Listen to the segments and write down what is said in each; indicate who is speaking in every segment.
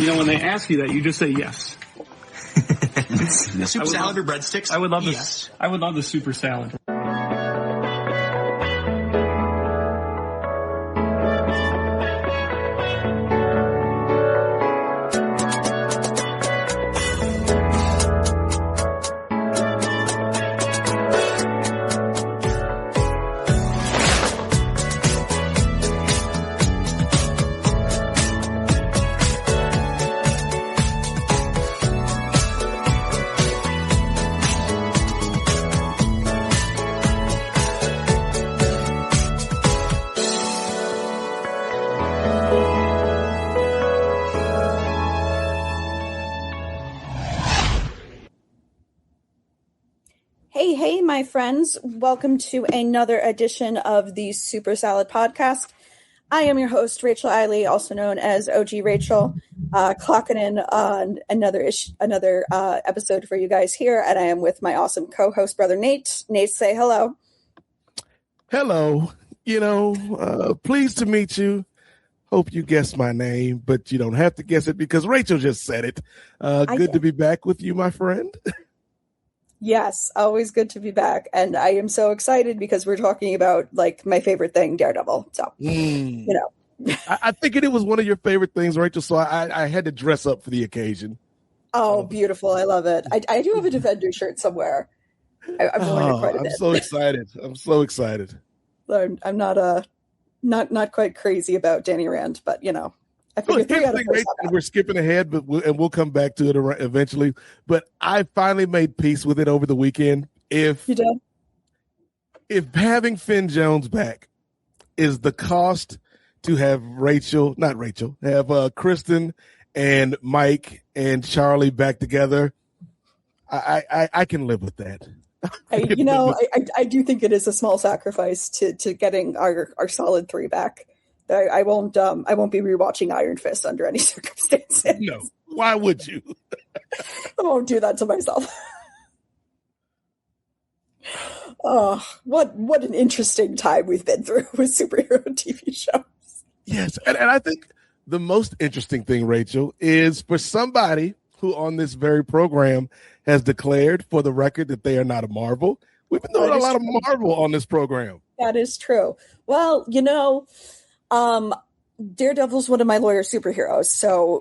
Speaker 1: You know, when they ask you that, you just say yes.
Speaker 2: Soup salad or breadsticks?
Speaker 1: I would love
Speaker 2: yes.
Speaker 1: I would love the super salad.
Speaker 3: Hey, my friends. Welcome to another edition of the Super Salad Podcast. I am your host, Rachel Eiley, also known as OG Rachel, clocking in on another episode for you guys here, and I am with my awesome co-host, brother Nate. Nate, say hello.
Speaker 4: Hello. Pleased to meet you. Hope you guessed my name, but you don't have to guess it because Rachel just said it. Good to be back with you, my friend.
Speaker 3: Yes, always good to be back. And I am so excited because we're talking about like my favorite thing, Daredevil. So,
Speaker 4: I figured it was one of your favorite things, Rachel. So I had to dress up for the occasion.
Speaker 3: Oh, beautiful. I love it. I do have a Defender shirt somewhere. I've worn it quite a bit.
Speaker 4: I'm so excited. I'm so excited.
Speaker 3: I'm not quite crazy about Danny Rand, but I figured 3 out of 4.
Speaker 4: We're skipping ahead, but we'll come back to it eventually. But I finally made peace with it over the weekend. If
Speaker 3: you did,
Speaker 4: if having Finn Jones back is the cost to have have Kristen and Mike and Charlie back together, I can live with that.
Speaker 3: I do think it is a small sacrifice to getting our solid 3 back. I won't be rewatching Iron Fist under any circumstances.
Speaker 4: No, why would you?
Speaker 3: I won't do that to myself. Oh, what an interesting time we've been through with superhero TV shows.
Speaker 4: Yes, and I think the most interesting thing, Rachel, is for somebody who on this very program has declared for the record that they are not a Marvel. We've been doing a lot of Marvel on this program.
Speaker 3: That is true. Well, Daredevil's one of my lawyer superheroes, so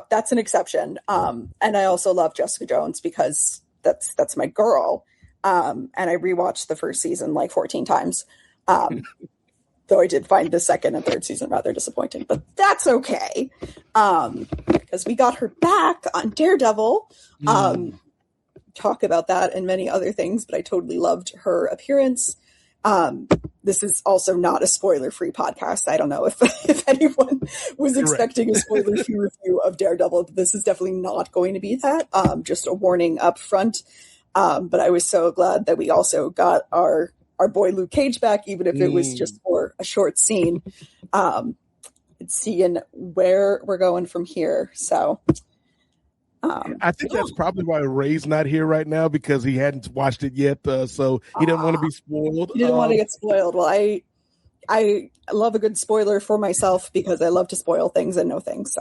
Speaker 3: that's an exception. And I also love Jessica Jones because that's my girl. And I rewatched the first season like 14 times. Though I did find the second and third season rather disappointing, but that's okay. Because we got her back on Daredevil. Talk about that and many other things, but I totally loved her appearance. This is also not a spoiler-free podcast. I don't know if anyone was expecting a spoiler-free review of Daredevil. This is definitely not going to be that. Just a warning up front. But I was so glad that we also got our boy Luke Cage back, even if it was just for a short scene. Seeing where we're going from here. So
Speaker 4: I think that's probably why Ray's not here right now because he hadn't watched it yet. So he didn't want to be spoiled.
Speaker 3: He didn't want to get spoiled. Well, I love a good spoiler for myself because I love to spoil things and know things.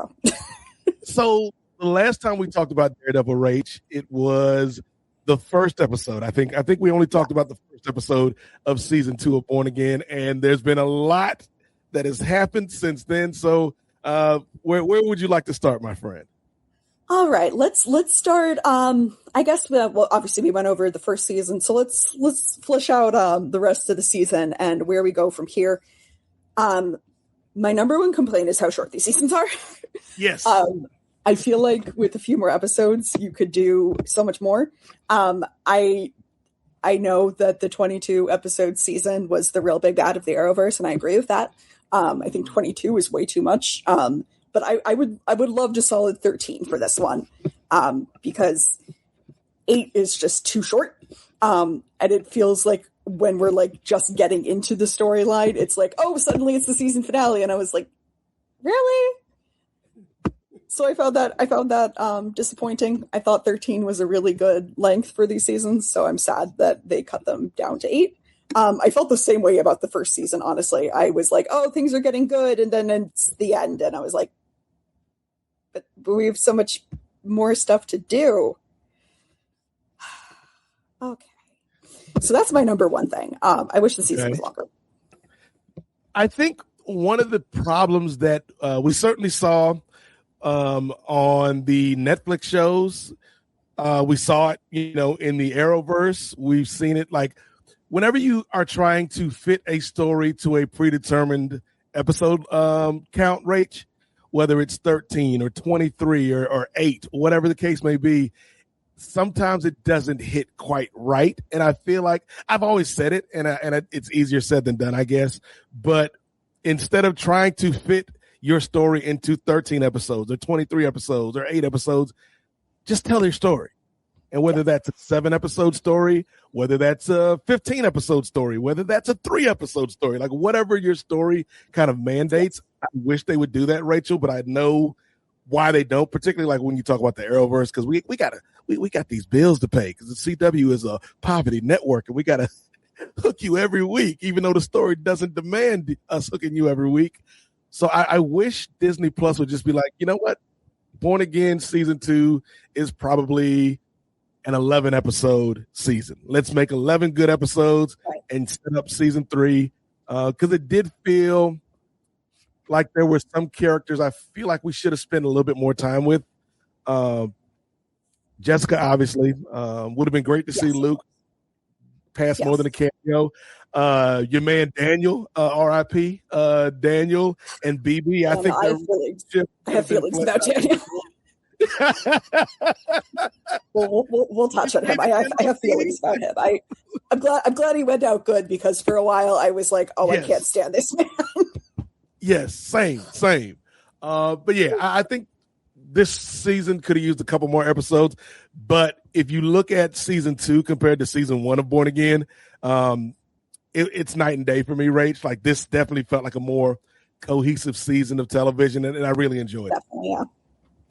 Speaker 4: So the last time we talked about Daredevil, Rach, it was the first episode. I think we only talked about the first episode of season 2 of Born Again, and there's been a lot that has happened since then. So where would you like to start, my friend?
Speaker 3: All right, let's start. I guess obviously we went over the first season, so let's flesh out the rest of the season and where we go from here. My number one complaint is how short these seasons are.
Speaker 4: Yes.
Speaker 3: I feel like with a few more episodes, you could do so much more. I know that the 22 episode season was the real big bad of the Arrowverse, and I agree with that. I think 22 is way too much. But I would love to solid 13 for this one because 8 is just too short. And it feels like when we're like just getting into the storyline, it's like, oh, suddenly it's the season finale. And I was like, really? So I found that disappointing. I thought 13 was a really good length for these seasons. So I'm sad that they cut them down to 8. I felt the same way about the first season, honestly. I was like, oh, things are getting good. And then it's the end. And I was like, but we have so much more stuff to do. Okay. So that's my number one thing. I wish the season was longer.
Speaker 4: I think one of the problems that we certainly saw on the Netflix shows, we saw it, in the Arrowverse. We've seen it like whenever you are trying to fit a story to a predetermined episode count, Rach, whether it's 13 or 23 or 8, whatever the case may be, sometimes it doesn't hit quite right. And I feel like I've always said it, and it's easier said than done, I guess. But instead of trying to fit your story into 13 episodes or 23 episodes or 8 episodes, just tell your story. And whether that's a 7-episode story, whether that's a 15-episode story, whether that's a 3-episode story, like whatever your story kind of mandates, I wish they would do that, Rachel, but I know why they don't, particularly like when you talk about the Arrowverse, because we got these bills to pay because the CW is a poverty network and we got to hook you every week, even though the story doesn't demand us hooking you every week. So I wish Disney Plus would just be like, you know what? Born Again season 2 is probably an 11-episode season. Let's make 11 good episodes and set up season 3. Because it did feel like there were some characters I feel like we should have spent a little bit more time with. Jessica, obviously, would have been great to see Luke pass more than a cameo. Your man Daniel, R.I.P. Daniel and BB. I think
Speaker 3: I have feelings about Daniel. we'll touch on him. I have feelings about him. I'm glad he went out good because for a while I was like, I can't stand this man.
Speaker 4: Yes, same. But yeah, I think this season could have used a couple more episodes. But if you look at season 2 compared to season 1 of Born Again, it's night and day for me, Rach. Like this definitely felt like a more cohesive season of television, and I really enjoyed it.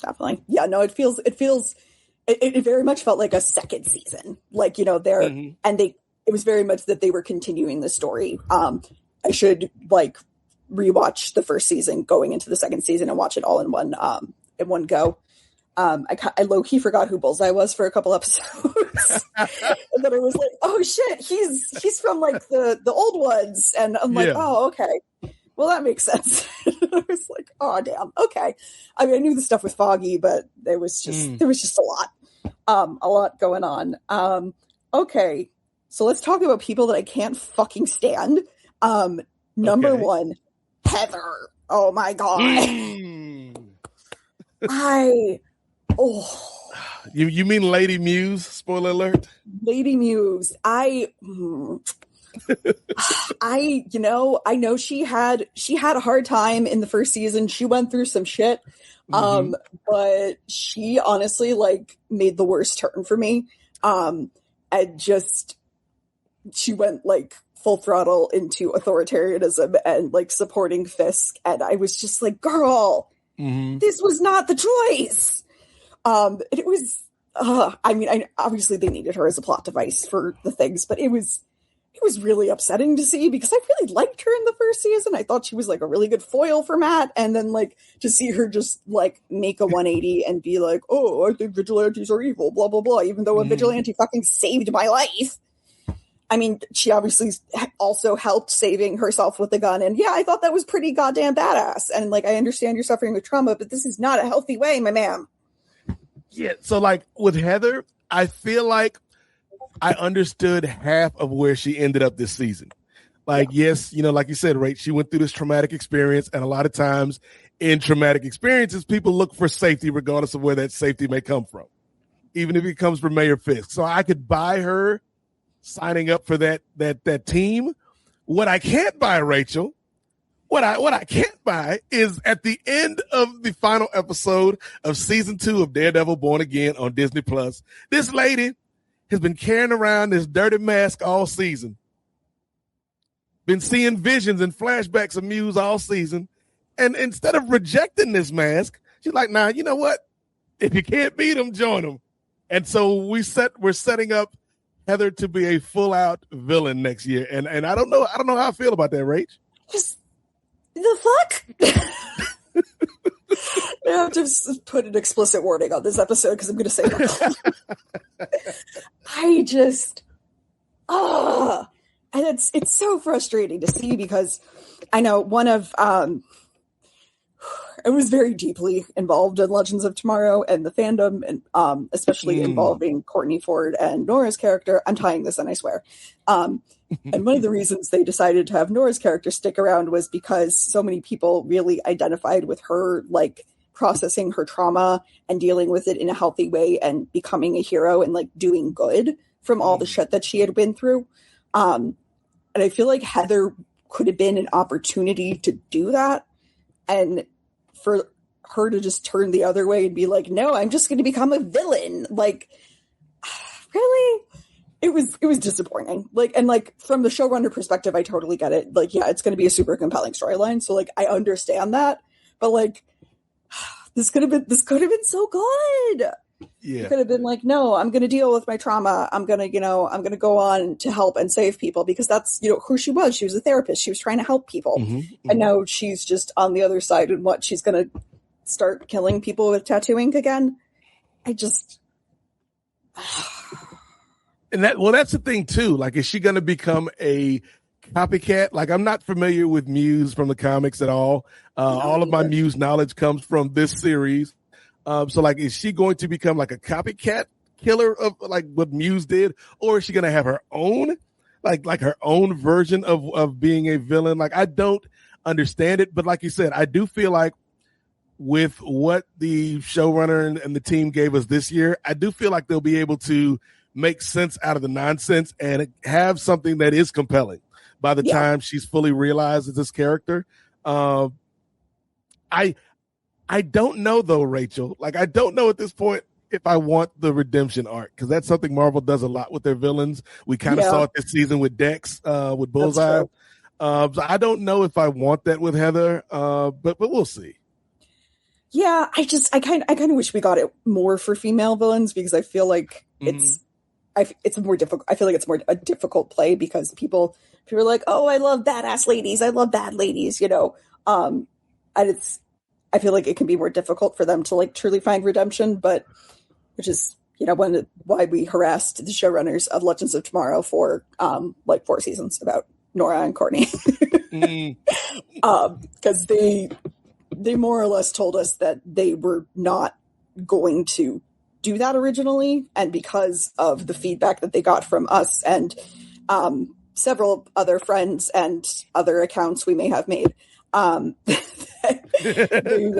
Speaker 3: Definitely. Yeah, no, it very much felt like a second season. Like, and it was very much that they were continuing the story. I should rewatch the first season going into the second season and watch it all in one go. I low-key forgot who Bullseye was for a couple episodes. And then I was like, oh shit, he's from the old ones. And I'm like, oh, okay. Well, that makes sense. I was like, oh, damn. Okay. I mean, I knew the stuff with Foggy, but there was just a lot going on. Okay. So let's talk about people that I can't fucking stand. Number one, Heather. Oh my God.
Speaker 4: You mean Lady Muse? Spoiler alert.
Speaker 3: Lady Muse. I know she had a hard time in the first season. She went through some shit. But she honestly made the worst turn for me. She went full throttle into authoritarianism and supporting Fisk. And I was just like, girl, this was not the choice. It was, obviously they needed her as a plot device for the things, but it was really upsetting to see because I really liked her in the first season. I thought she was a really good foil for Matt. And then to see her just make a 180 and be like, oh, I think vigilantes are evil, blah, blah, blah. Even though a vigilante fucking saved my life. I mean, she obviously also helped saving herself with the gun. And yeah, I thought that was pretty goddamn badass. And I understand you're suffering with trauma, but this is not a healthy way, my man.
Speaker 4: Yeah. So with Heather, I feel like I understood half of where she ended up this season. Yes, like you said, right, she went through this traumatic experience, and a lot of times in traumatic experiences, people look for safety regardless of where that safety may come from, even if it comes from Mayor Fisk. So I could buy her signing up for that team. What I can't buy, Rachel, what I can't buy is at the end of the final episode of season 2 of Daredevil Born Again on Disney Plus, this lady has been carrying around this dirty mask all season. Been seeing visions and flashbacks of Muse all season. And instead of rejecting this mask, she's like, nah, you know what? If you can't beat them, join them. And so we're setting up Heather to be a full out villain next year. And I don't know how I feel about that, Rach.
Speaker 3: Just the fuck? I have to put an explicit warning on this episode because I'm going to say I just, and it's so frustrating to see because I know one of, I was very deeply involved in Legends of Tomorrow and the fandom, and especially involving Courtney Ford and Nora's character. I'm tying this in, I swear. And one of the reasons they decided to have Nora's character stick around was because so many people really identified with her, like processing her trauma and dealing with it in a healthy way and becoming a hero and like doing good from all the shit that she had been through. And I feel like Heather could have been an opportunity to do that. And for her to just turn the other way and be like, no, I'm just going to become a villain. Like, really? It was disappointing. Like, and like from the showrunner perspective, I totally get it. Like, yeah, it's going to be a super compelling storyline. So like, I understand that, but like, this could have been so good.
Speaker 4: Yeah.
Speaker 3: It could have been like, no, I'm going to deal with my trauma. I'm going to go on to help and save people because that's, who she was. She was a therapist. She was trying to help people. And now she's just on the other side and what she's going to start killing people with tattooing again. I just,
Speaker 4: and that's the thing too. Like, is she going to become a copycat? Like, I'm not familiar with Muse from the comics at all. All of my Muse knowledge comes from this series. So like, is she going to become like a copycat killer of like what Muse did? Or is she going to have her own, like her own version of being a villain? Like, I don't understand it, but like you said, I do feel like with what the showrunner and the team gave us this year, I do feel like they'll be able to make sense out of the nonsense and have something that is compelling by the time she's fully realized as this character. I don't know though, Rachel. Like, I don't know at this point if I want the redemption arc, because that's something Marvel does a lot with their villains. We kind of saw it this season with Dex, with Bullseye. So I don't know if I want that with Heather, but we'll see.
Speaker 3: Yeah, I kind of wish we got it more for female villains because I feel like it's more difficult. I feel like it's more a difficult play because people are like, oh, I love badass ladies. I love bad ladies, and I feel like it can be more difficult for them to like truly find redemption, but which is, why we harassed the showrunners of Legends of Tomorrow for like 4 seasons about Nora and Courtney. Because they more or less told us that they were not going to do that originally. And because of the feedback that they got from us and several other friends and other accounts we may have made, they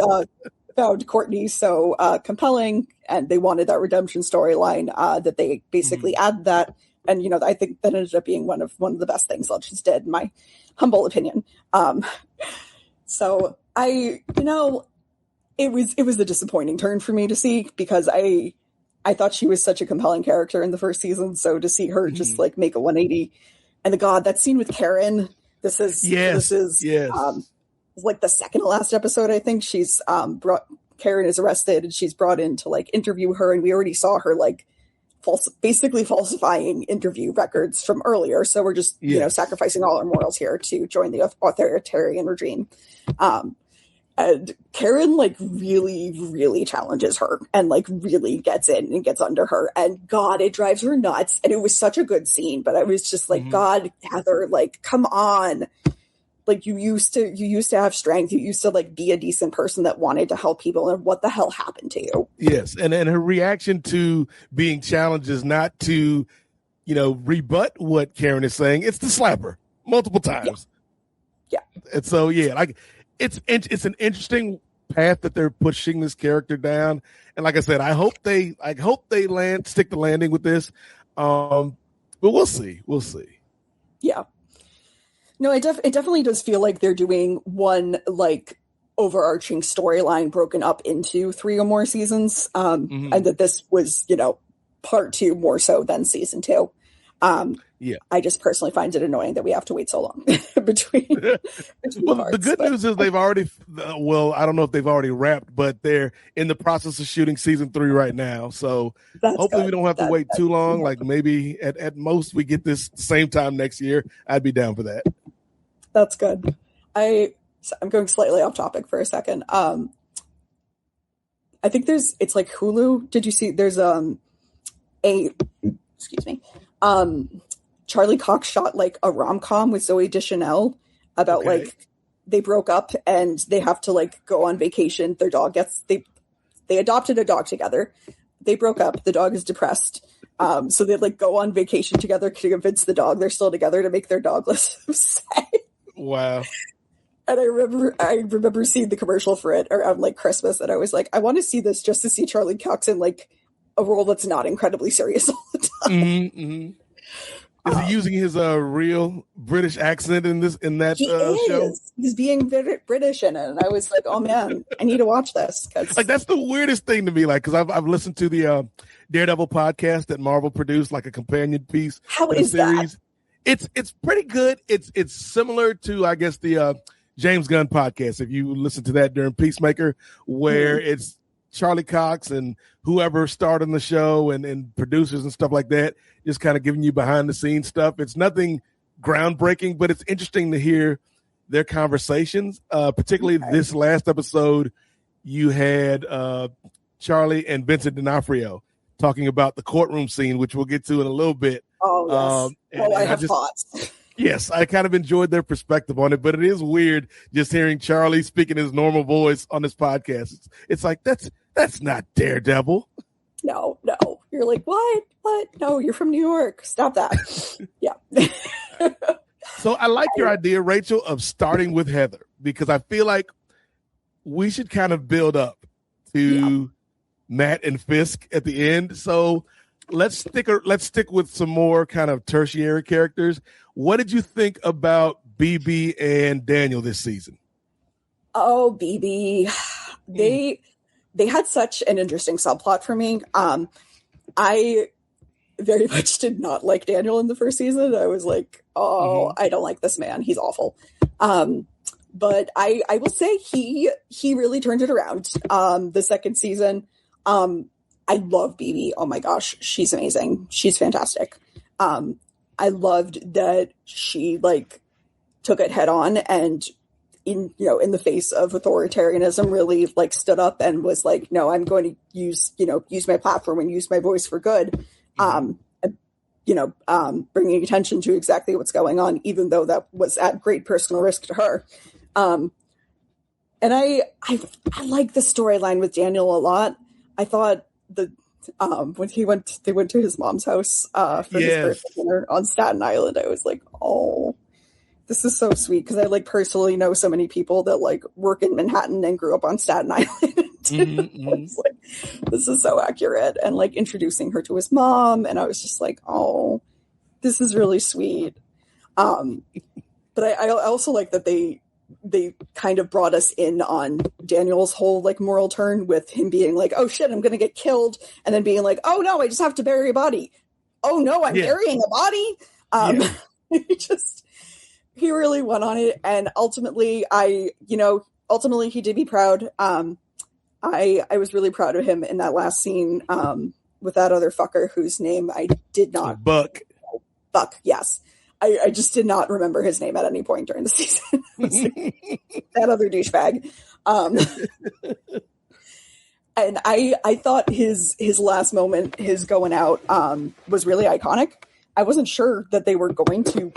Speaker 3: found Courtney so compelling and they wanted that redemption storyline that they basically added that. And, I think that ended up being one of the best things Legends did, in my humble opinion. So it was a disappointing turn for me to see because I thought she was such a compelling character in the first season. So to see her just like make a 180 and that scene with Karen, this is like the second to last episode. I think she's Karen is arrested and she's brought in to like interview her. And we already saw her like basically falsifying interview records from earlier. So we're just, sacrificing all our morals here to join the authoritarian regime. And Karen like really, really challenges her and like really gets in and gets under her. And God, it drives her nuts. And it was such a good scene, but I was just like, God, Heather, like, come on. Like you used to have strength. You used to like be a decent person that wanted to help people. And what the hell happened to you? Yes.
Speaker 4: And her reaction to being challenged is not to, rebut what Karen is saying. It's to slap her multiple times.
Speaker 3: Yeah.
Speaker 4: And so, like it's an interesting path that they're pushing this character down. And like I said, I hope they stick the landing with this. But we'll see.
Speaker 3: Yeah. No, it definitely does feel like they're doing one like overarching storyline broken up into 3 or more seasons, and that this was, part 2 more so than season 2. I just personally find it annoying that we have to wait so long between parts,
Speaker 4: the good news is they've already, I don't know if they've already wrapped, but they're in the process of shooting season 3 right now. So hopefully we don't have to wait too long. Like maybe at most we get this same time next year. I'd be down for that.
Speaker 3: That's good. I'm going slightly off topic for a second. I think it's like Hulu. Did you see? There's excuse me, Charlie Cox shot like a rom-com with Zooey Deschanel about like they broke up and they have to like go on vacation. Their dog they adopted a dog together. They broke up. The dog is depressed. So they like go on vacation together to convince the dog they're still together to make their dog less upset.
Speaker 4: Wow.
Speaker 3: And I remember seeing the commercial for it around like Christmas, and I was like, I want to see this just to see Charlie Cox in like a role that's not incredibly serious all the time.
Speaker 4: Mm-hmm, mm-hmm. Is he using his real British accent in that show?
Speaker 3: He's being British in it, and I was like, oh man, I need to watch this.
Speaker 4: Like that's the weirdest thing to me. Like, because I've listened to the Daredevil podcast that Marvel produced, like a companion piece.
Speaker 3: How is that?
Speaker 4: It's pretty good. It's similar to, I guess, the James Gunn podcast. If you listen to that during Peacemaker, where it's Charlie Cox and whoever starred on the show and producers and stuff like that, just kind of giving you behind the scenes stuff. It's nothing groundbreaking, but it's interesting to hear their conversations. Particularly this last episode, you had Charlie and Vincent D'Onofrio talking about the courtroom scene, which we'll get to in a little bit.
Speaker 3: Oh, yes. I have thoughts.
Speaker 4: Yes, I kind of enjoyed their perspective on it, but it is weird just hearing Charlie speaking his normal voice on this podcast. It's like, that's not Daredevil.
Speaker 3: No. You're like, what? No, you're from New York. Stop that. Yeah.
Speaker 4: So I like your idea, Rachel, of starting with Heather, because I feel like we should kind of build up to Matt and Fisk at the end. So let's stick with some more kind of tertiary characters. What did you think about BB and Daniel this season?
Speaker 3: Oh, BB. They had such an interesting subplot for me. I very much did not like Daniel in the first season. I was like, I don't like this man. He's awful. But I will say he really turned it around. The second season, I love BB. Oh my gosh, she's amazing. She's fantastic. I loved that she like took it head on and in the face of authoritarianism really like stood up and was like, no, I'm going to use my platform and use my voice for good. Bringing attention to exactly what's going on, even though that was at great personal risk to her. And I like the storyline with Daniel a lot. I thought when they went to his mom's house for his birthday dinner on Staten Island, I was like, oh, this is so sweet, because I like personally know so many people that like work in Manhattan and grew up on Staten Island. I was like, this is so accurate, and like introducing her to his mom, and I was just like, oh, this is really sweet. But I also like that they kind of brought us in on Daniel's whole like moral turn with him being like, oh shit, I'm going to get killed. And then being like, oh no, I just have to bury a body. Oh no, I'm burying a body. He really went on it. And ultimately he did me proud. I was really proud of him in that last scene with that other fucker whose name I did not.
Speaker 4: Buck.
Speaker 3: Yes. I just did not remember his name at any point during the season. That other douchebag. And I thought his last moment, his going out, was really iconic. I wasn't sure that they were going to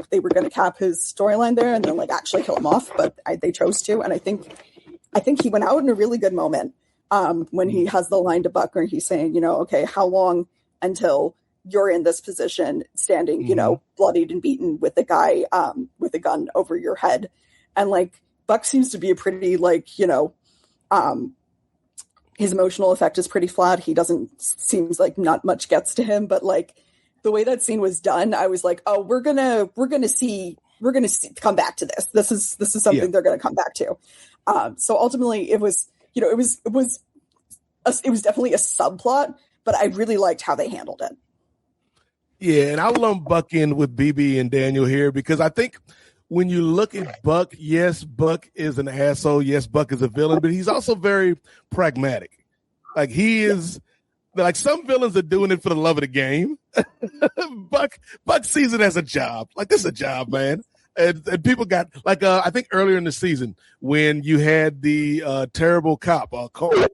Speaker 3: cap his storyline there and then like actually kill him off, but they chose to. And I think he went out in a really good moment when he has the line to Buck where he's saying, okay, how long until you're in this position standing, bloodied and beaten with a guy with a gun over your head. And like Buck seems to be a pretty like, his emotional effect is pretty flat. Seems like not much gets to him, but like the way that scene was done, I was like, oh, we're gonna come back to this. This is something they're going to come back to. So ultimately it was definitely a subplot, but I really liked how they handled it.
Speaker 4: Yeah, and I'll lump Buck in with BB and Daniel here because I think when you look at Buck, yes, Buck is an asshole. Yes, Buck is a villain, but he's also very pragmatic. Like he is, like some villains are doing it for the love of the game. Buck sees it as a job. Like this is a job, man. And people got like I think earlier in the season when you had the terrible cop Cole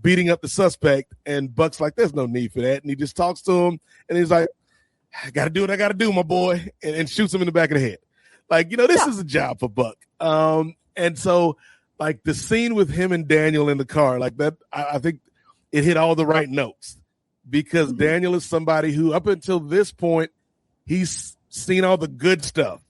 Speaker 4: beating up the suspect, and Buck's like, there's no need for that. And he just talks to him, and he's like, I got to do what I got to do, my boy, and shoots him in the back of the head. Like, this is a job for Buck. And so, like, the scene with him and Daniel in the car, like that, I think it hit all the right notes, because Daniel is somebody who, up until this point, he's seen all the good stuff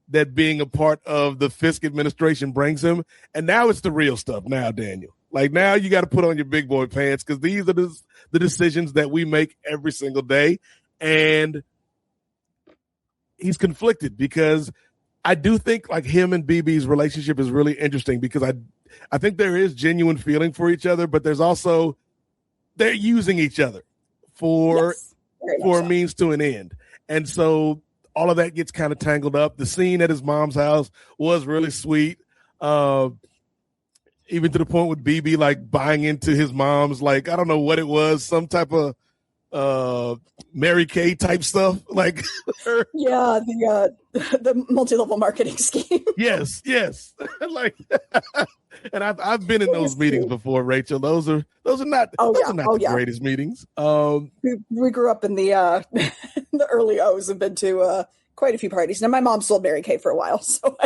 Speaker 4: that being a part of the Fisk administration brings him. And now it's the real stuff now, Daniel. Like, now you got to put on your big boy pants, because these are the decisions that we make every single day. And he's conflicted, because I do think, like, him and BB's relationship is really interesting, because I think there is genuine feeling for each other, but there's also, they're using each other for a means to an end. And so all of that gets kind of tangled up. The scene at his mom's house was really sweet. Even to the point with BB, like, buying into his mom's, like, I don't know what it was, some type of Mary Kay type stuff. Like,
Speaker 3: the multi-level marketing scheme.
Speaker 4: Yes. Like, and I've been in those meetings before, Rachel. Those are not the greatest meetings.
Speaker 3: We grew up in the the early O's and been to quite a few parties. Now, my mom sold Mary Kay for a while, so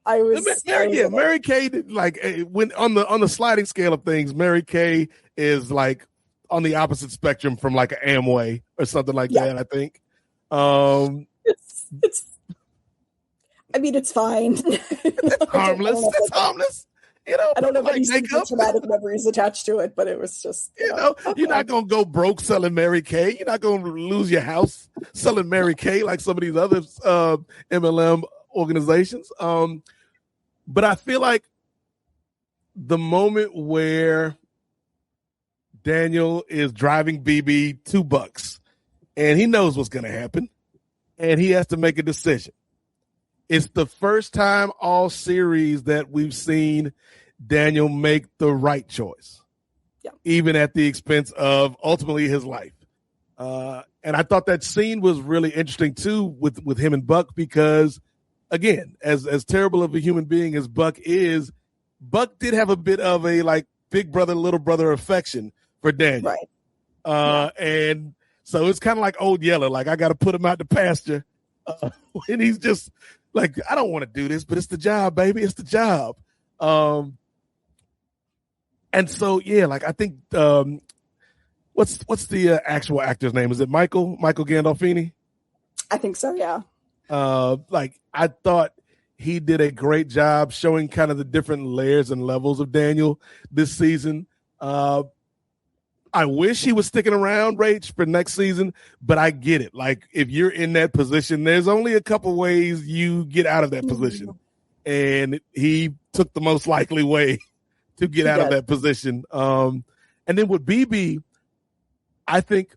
Speaker 3: I was
Speaker 4: Mary Kay. Like, when on the sliding scale of things, Mary Kay is like on the opposite spectrum from like an Amway or something like that. I think.
Speaker 3: It's. I mean, it's fine.
Speaker 4: It's harmless. It's harmless.
Speaker 3: I don't have any traumatic memories attached to it, but it was just,
Speaker 4: you're not going to go broke selling Mary Kay. You're not going to lose your house selling Mary Kay like some of these other MLM organizations. But I feel like the moment where Daniel is driving BB $2 and he knows what's going to happen and he has to make a decision. It's the first time all series that we've seen Daniel make the right choice, even at the expense of ultimately his life. And I thought that scene was really interesting too with him and Buck, because again, as terrible of a human being as Buck is, Buck did have a bit of a like big brother, little brother affection for Daniel.
Speaker 3: Right.
Speaker 4: And so it's kind of like Old Yeller, like, I got to put him out the pasture. And he's just like, I don't want to do this, but it's the job, baby. It's the job. And so, like, I think, what's the actual actor's name? Is it Michael Gandolfini?
Speaker 3: I think so. Yeah.
Speaker 4: Like, I thought he did a great job showing kind of the different layers and levels of Daniel this season. I wish he was sticking around, Rach, for next season, but I get it. Like, if you're in that position, there's only a couple ways you get out of that position. And he took the most likely way to get out of that position. And then with BB, I think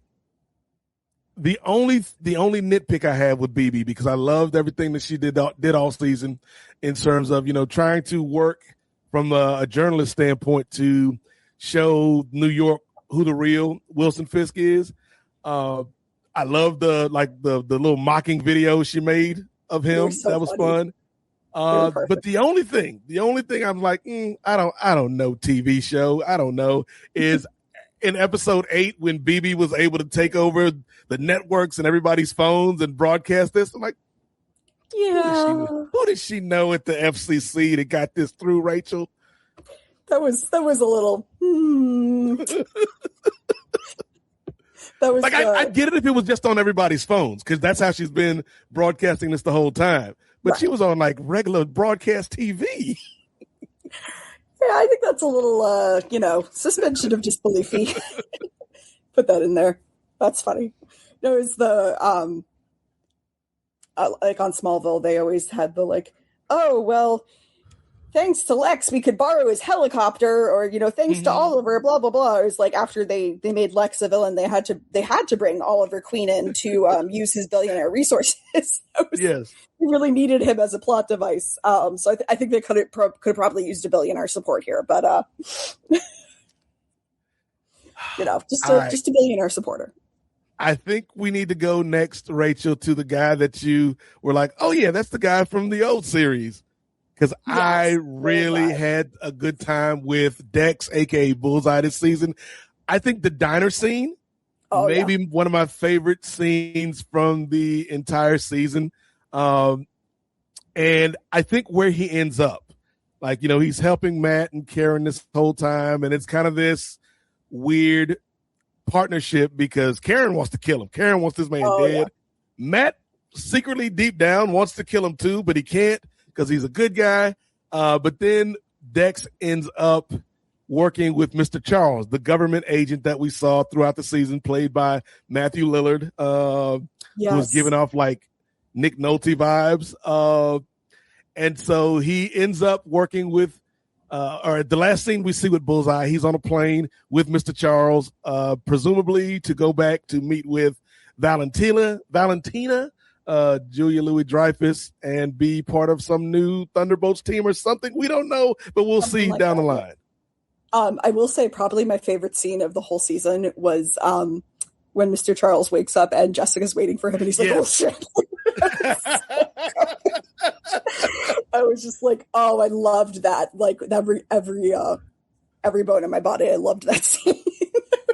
Speaker 4: the only nitpick I have with BB, because I loved everything that she did all season in terms of, trying to work from a journalist standpoint to show New York who the real Wilson Fisk is. I love the little mocking video she made of him. That was fun. But the only thing I'm like, I don't know, TV show, I don't know, is in episode 8 when BB was able to take over the networks and everybody's phones and broadcast this. I'm like, who did she know at the FCC that got this through, Rachel?
Speaker 3: That was a little. That was
Speaker 4: like, I get it if it was just on everybody's phones, because that's how she's been broadcasting this the whole time. But she was on like regular broadcast TV.
Speaker 3: Yeah, I think that's a little, suspension of disbelief. Put that in there. That's funny. There was the like on Smallville, they always had the like, oh well, thanks to Lex, we could borrow his helicopter, or thanks to Oliver, blah blah blah. It was like after they made Lex a villain, they had to bring Oliver Queen in to use his billionaire resources.
Speaker 4: Yes,
Speaker 3: they really needed him as a plot device. So I think they could have probably used a billionaire support here, but just a billionaire supporter.
Speaker 4: I think we need to go next, Rachel, to the guy that you were like, oh yeah, that's the guy from the old series. because I
Speaker 3: Yes,
Speaker 4: really
Speaker 3: Bullseye.
Speaker 4: had a good time with Dex, aka Bullseye, this season. I think the diner scene, maybe one of my favorite scenes from the entire season. And I think where he ends up, like, you know, he's helping Matt and Karen this whole time, and it's kind of this weird partnership because Karen wants to kill him. Karen wants this man dead.
Speaker 3: Yeah.
Speaker 4: Matt secretly deep down wants to kill him too, but he can't because he's a good guy. But then Dex ends up working with Mr. Charles, the government agent that we saw throughout the season, played by Matthew Lillard, who was giving off like Nick Nolte vibes. And so he ends up working with, or the last scene we see with Bullseye, he's on a plane with Mr. Charles, presumably to go back to meet with Valentina, Julia Louis-Dreyfus, and be part of some new Thunderbolts team or something. We don't know, but we'll see down the line.
Speaker 3: I will say probably my favorite scene of the whole season was when Mr. Charles wakes up and Jessica's waiting for him and he's like, oh shit. I was just like, oh, I loved that. Like every bone in my body, I loved that scene.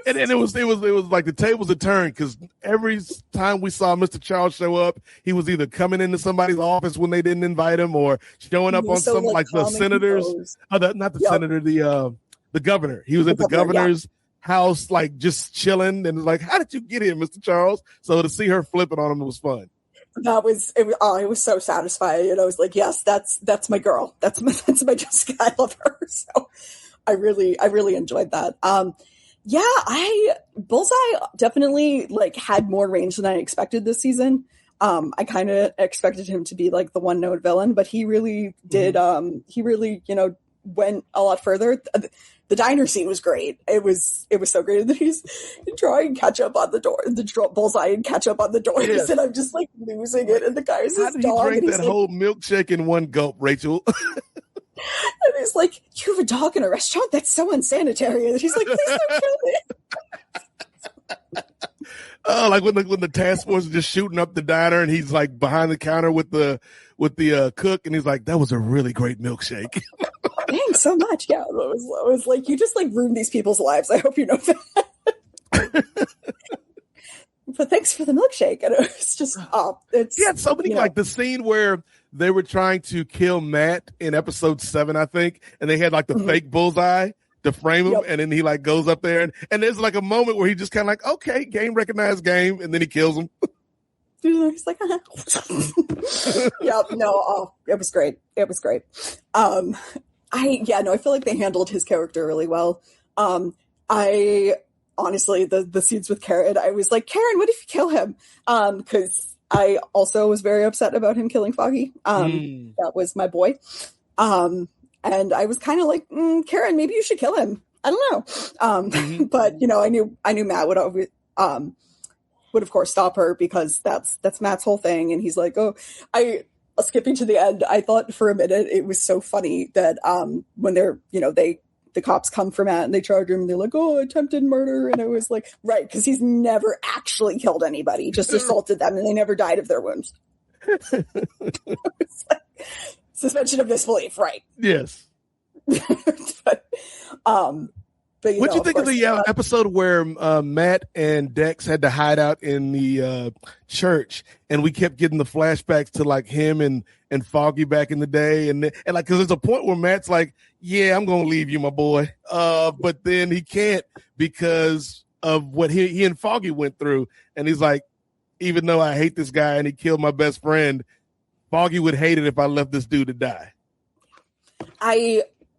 Speaker 4: And it was like the tables had turned because every time we saw Mr. Charles show up, he was either coming into somebody's office when they didn't invite him or showing up on some like the senators. Not the senator, the governor. He was at the governor's house, like just chilling, and like, how did you get here, Mr. Charles? So to see her flipping on him was fun.
Speaker 3: It was so satisfying, and I was like, yes, that's my girl. That's my Jessica. I love her. So I really enjoyed that. Bullseye definitely like had more range than I expected this season. I kind of expected him to be like the one note villain, but he really did. He really, went a lot further. The diner scene was great. It was so great that he's drawing ketchup on the door, Bullseye and ketchup on the doors, yes. And I'm just like losing it. And the guy's his dog.
Speaker 4: How did he drink that
Speaker 3: like,
Speaker 4: whole milkshake in one gulp, Rachel?
Speaker 3: And he's like, you have a dog in a restaurant? That's so unsanitary. And he's like, please don't kill me.
Speaker 4: Oh, like when the task force is just shooting up the diner and he's like behind the counter with the cook and he's like, that was a really great milkshake.
Speaker 3: Thanks so much. Yeah, it was like, you just like ruined these people's lives. I hope you know that. But thanks for the milkshake. And it was just, it's
Speaker 4: so many, like the scene where they were trying to kill Matt in episode 7, I think, and they had like the fake Bullseye to frame him, and then he like goes up there and there's like a moment where he just kind of like, okay, game recognized game, and then he kills him.
Speaker 3: He's like, it was great. It was great. I feel like they handled his character really well. I honestly, the scenes with Karen, I was like, Karen, what if you kill him? Because I also was very upset about him killing Foggy. That was my boy. And I was kind of like, Karen, maybe you should kill him. I don't know. But I knew Matt would always, would of course stop her because that's Matt's whole thing. And he's like, skipping to the end, I thought for a minute it was so funny that when they're, the cops come for Matt and they charge him and they're like, oh, attempted murder. And I was like, right, because he's never actually killed anybody, just assaulted them and they never died of their wounds. It's like, suspension of disbelief, right?
Speaker 4: Yes.
Speaker 3: But
Speaker 4: what do you think of the episode where Matt and Dex had to hide out in the church, and we kept getting the flashbacks to like him and Foggy back in the day, and like because there's a point where Matt's like, "Yeah, I'm gonna leave you, my boy," but then he can't because of what he and Foggy went through, and he's like, "Even though I hate this guy and he killed my best friend, Foggy would hate it if I left this dude to die."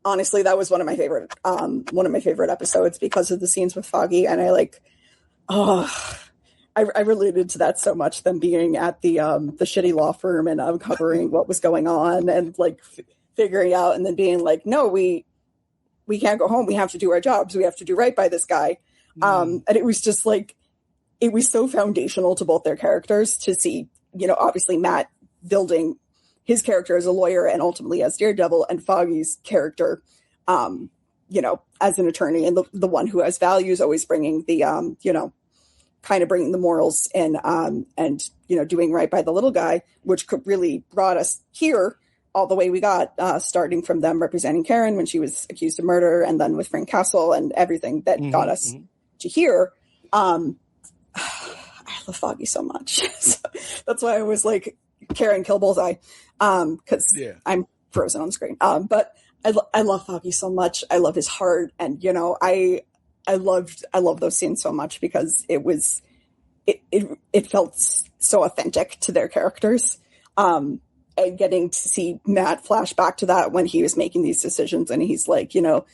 Speaker 3: Honestly, that was one of my favorite episodes because of the scenes with Foggy, and I related to that so much. Them being at the shitty law firm and uncovering what was going on and like figuring out, and then being like, no, we can't go home. We have to do our jobs. We have to do right by this guy. And it was just like, it was so foundational to both their characters to see, obviously Matt building his character as a lawyer and ultimately as Daredevil, and Foggy's character, as an attorney and the one who has values, always bringing the, kind of bringing the morals in, and, doing right by the little guy, which could really brought us here all the way we got, starting from them representing Karen when she was accused of murder, and then with Frank Castle and everything that got us to here. I love Foggy so much. So that's why I was like, Karen, kill Bullseye, because I'm frozen on the screen. But I love Foggy so much. I love his heart, and you know, I love those scenes so much because it felt so authentic to their characters. And getting to see Matt flash back to that when he was making these decisions, and he's like, you know,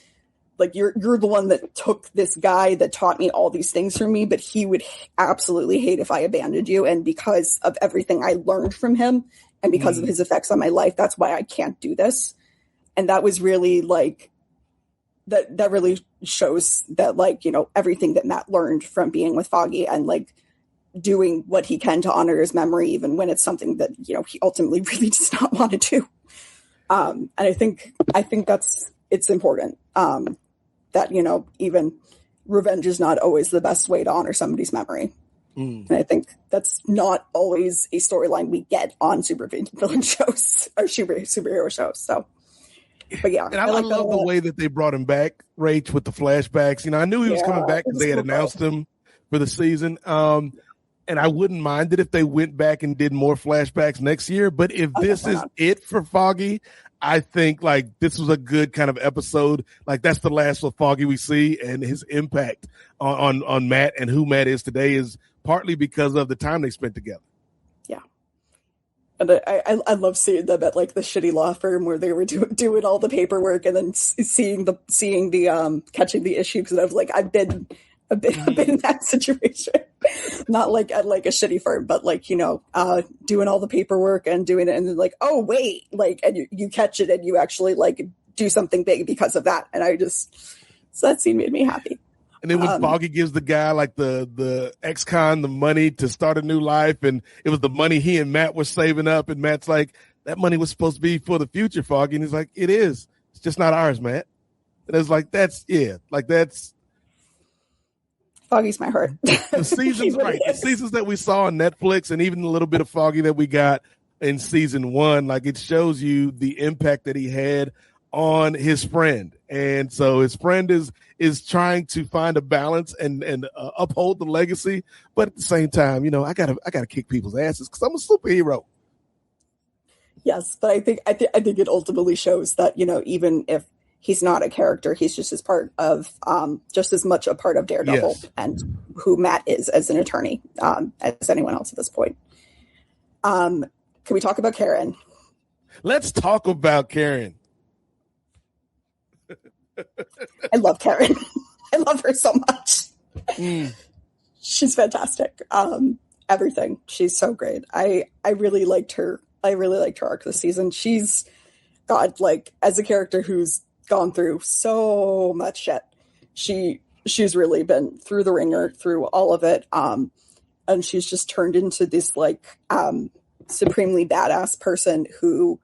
Speaker 3: like you're the one that took this guy that taught me all these things from me, but he would absolutely hate if I abandoned you. And because of everything I learned from him and because of his effects on my life, that's why I can't do this. And that was really like, that really shows that, like, you know, everything that Matt learned from being with Foggy and like doing what he can to honor his memory, even when it's something that, you know, he ultimately really does not want to do. And I think it's important that, you know, even revenge is not always the best way to honor somebody's memory. And I think that's not always a storyline we get on supervillain shows or superhero shows. So, but yeah.
Speaker 4: And I love the way that they brought him back, Rach, with the flashbacks. You know, I knew he was coming back because they had announced him for the season. And I wouldn't mind it if they went back and did more flashbacks next year. But if this is it for Foggy, I think like this was a good kind of episode. Like that's the last of Foggy we see, and his impact on Matt and who Matt is today is partly because of the time they spent together. Yeah.
Speaker 3: And I love seeing them at like the shitty law firm where they were doing all the paperwork and then seeing the catching the issue, because I was like, I've been in that situation. Not like at like a shitty firm, but like, you know, doing all the paperwork and doing it, and then like, oh wait, like, and you catch it and you actually like do something big because of that. And so that scene made me happy.
Speaker 4: And then when Foggy gives the guy like the ex-con the money to start a new life, and it was the money he and Matt were saving up, and Matt's like, that money was supposed to be for the future, Foggy. And he's like, it is. It's just not ours, Matt. And it's like, that's
Speaker 3: Foggy's my heart.
Speaker 4: The seasons, right? The seasons that we saw on Netflix, and even a little bit of Foggy that we got in season 1, like it shows you the impact that he had on his friend, and so his friend is trying to find a balance and uphold the legacy, but at the same time, you know, I gotta kick people's asses because I'm a superhero.
Speaker 3: Yes, but I think it ultimately shows that, you know, even if he's not a character, he's just as part of just as much a part of Daredevil and who Matt is as an attorney as anyone else at this point. Can we talk about Karen?
Speaker 4: Let's talk about Karen.
Speaker 3: I love Karen. I love her so much. She's fantastic. Everything. She's so great. I really liked her. I really liked her arc this season. She's like, as a character who's gone through so much shit, she's really been through the ringer through all of it. And she's just turned into this like supremely badass person who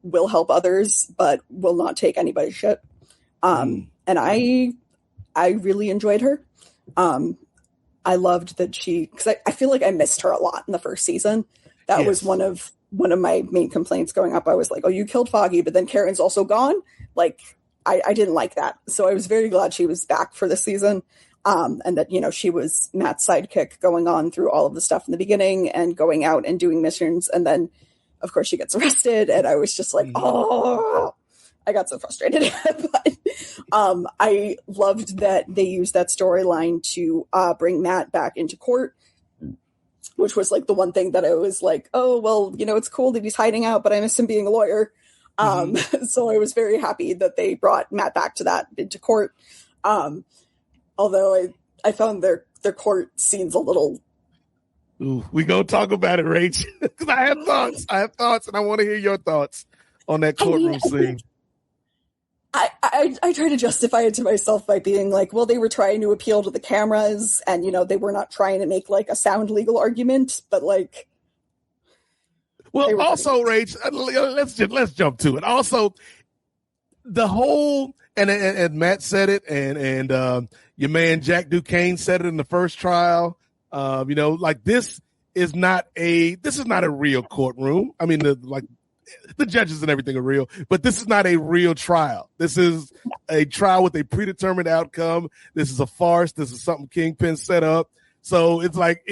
Speaker 3: will help others but will not take anybody's shit. And I really enjoyed her. I loved that because I feel like I missed her a lot in the first season. That was one of my main complaints going up. I was like, oh, you killed Foggy, but then Karen's also gone. Like, I didn't like that. So I was very glad she was back for this season. And that, you know, she was Matt's sidekick going on through all of the stuff in the beginning and going out and doing missions. And then, of course, she gets arrested. And I was just like, oh, I got so frustrated. But I loved that they used that storyline to bring Matt back into court, which was like the one thing that I was like, oh, well, you know, it's cool that he's hiding out, but I miss him being a lawyer. So I was very happy that they brought Matt back to that into court. Although I found their court scenes a little.
Speaker 4: Ooh, we gonna talk about it, Rach, because I have thoughts, and I want to hear your thoughts on that courtroom scene.
Speaker 3: I try to justify it to myself by being like, well, they were trying to appeal to the cameras, and you know, they were not trying to make like a sound legal argument, but like.
Speaker 4: Well, also, Rach, let's jump to it. Also, the whole and Matt said it, and your man Jack Duquesne said it in the first trial. You know, like this is not a real courtroom. I mean, the judges and everything are real, but this is not a real trial. This is a trial with a predetermined outcome. This is a farce. This is something Kingpin set up. So it's like,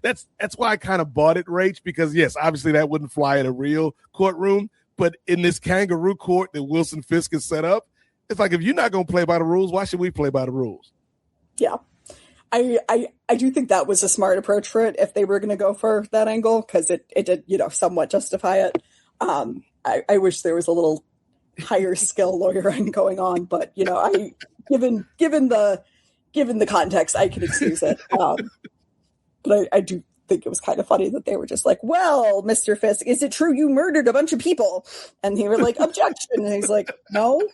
Speaker 4: that's why I kind of bought it, Rach, because yes, obviously that wouldn't fly in a real courtroom, but in this kangaroo court that Wilson Fisk has set up, it's like, if you're not going to play by the rules, why should we play by the rules?
Speaker 3: Yeah. I do think that was a smart approach for it if they were going to go for that angle, because it did, somewhat justify it. I wish there was a little higher skill lawyering going on, but given the context, I can excuse it. But I do think it was kind of funny that they were just like, well, Mr. Fisk, is it true you murdered a bunch of people? And he was like, objection. And he's like, no.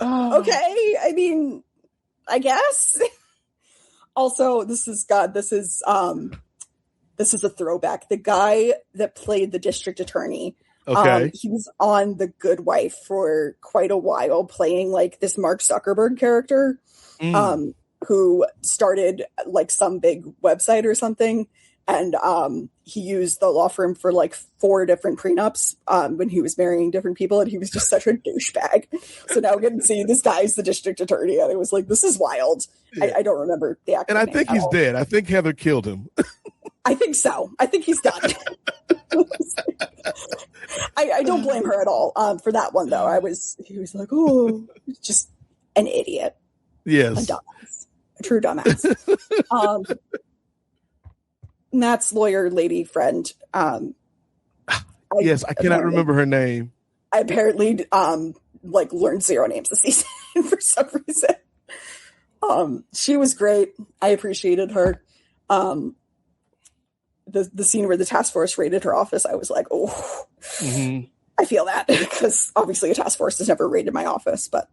Speaker 3: Okay. I mean, I guess. Also, this is a throwback. The guy that played the district attorney, he was on The Good Wife for quite a while, playing like this Mark Zuckerberg character, who started like some big website or something. And he used the law firm for like 4 different prenups when he was marrying different people, and he was just such a douchebag. So now getting to see this guy's the district attorney, and it was like, this is wild. Yeah. I don't remember the actor.
Speaker 4: And I think he's dead. I think Heather killed him.
Speaker 3: I think so. I think he's done. I don't blame her at all for that one, though. He was like, oh, just an idiot.
Speaker 4: Yes.
Speaker 3: A dumbass. A true dumbass. Matt's lawyer lady friend.
Speaker 4: Yes, I cannot remember her name.
Speaker 3: I apparently learned 0 names this season for some reason. She was great. I appreciated her. The scene where the task force raided her office, I was like, oh, I feel that, because obviously a task force has never raided my office, but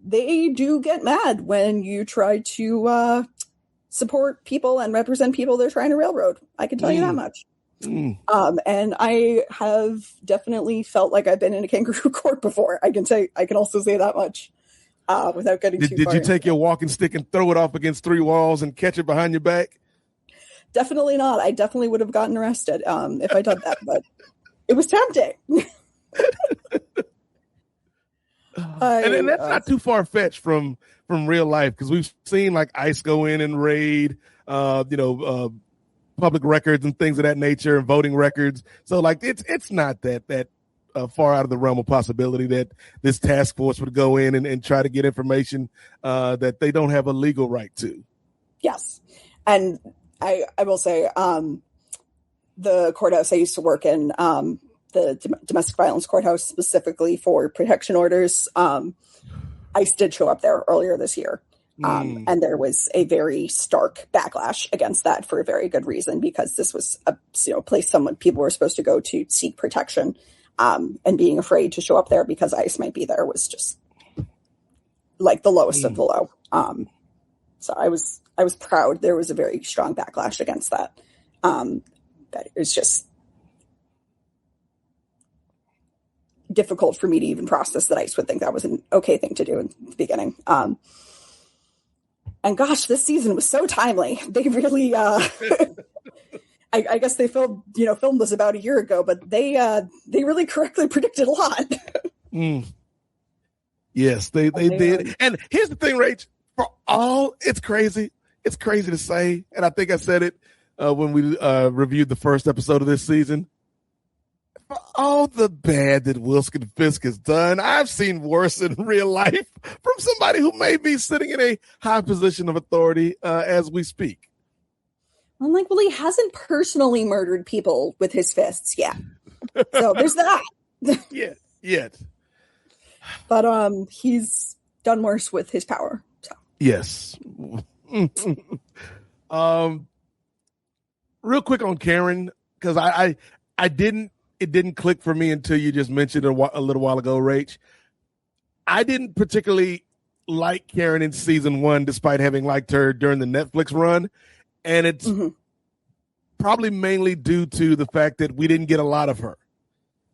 Speaker 3: they do get mad when you try to support people and represent people they're trying to railroad. I can tell you that much. And I have definitely felt like I've been in a kangaroo court before. I can also say that much without getting too far.
Speaker 4: Did you take your walking stick and throw it off against 3 walls and catch it behind your back?
Speaker 3: Definitely not. I definitely would have gotten arrested if I did that, but it was tempting.
Speaker 4: And that's not too far fetched from real life, because we've seen like ICE go in and raid, public records and things of that nature, and voting records. So like it's not that far out of the realm of possibility that this task force would go in and try to get information that they don't have a legal right to.
Speaker 3: Yes, and I will say the courthouse I used to work in, the domestic violence courthouse specifically for protection orders. ICE did show up there earlier this year. And there was a very stark backlash against that for a very good reason, because this was a place people were supposed to go to seek protection, and being afraid to show up there because ICE might be there was just like the lowest of the low. So I was proud there was a very strong backlash against that. But it was just difficult for me to even process that ICE would think that was an okay thing to do in the beginning. And gosh, this season was so timely. They really, I guess they filmed this about a year ago, but they really correctly predicted a lot.
Speaker 4: Yes, they did. And here's the thing, Rach, it's crazy. It's crazy to say. And I think I said it when we reviewed the first episode of this season. For all the bad that Wilson Fisk has done, I've seen worse in real life from somebody who may be sitting in a high position of authority as we speak.
Speaker 3: I'm like, well, he hasn't personally murdered people with his fists yet. So there's that.
Speaker 4: Yeah, yet.
Speaker 3: But he's done worse with his power. So.
Speaker 4: Yes. Real quick on Karen, because it didn't click for me until you just mentioned it a little while ago, Rach. I didn't particularly like Karen in season 1, despite having liked her during the Netflix run. And it's probably mainly due to the fact that we didn't get a lot of her.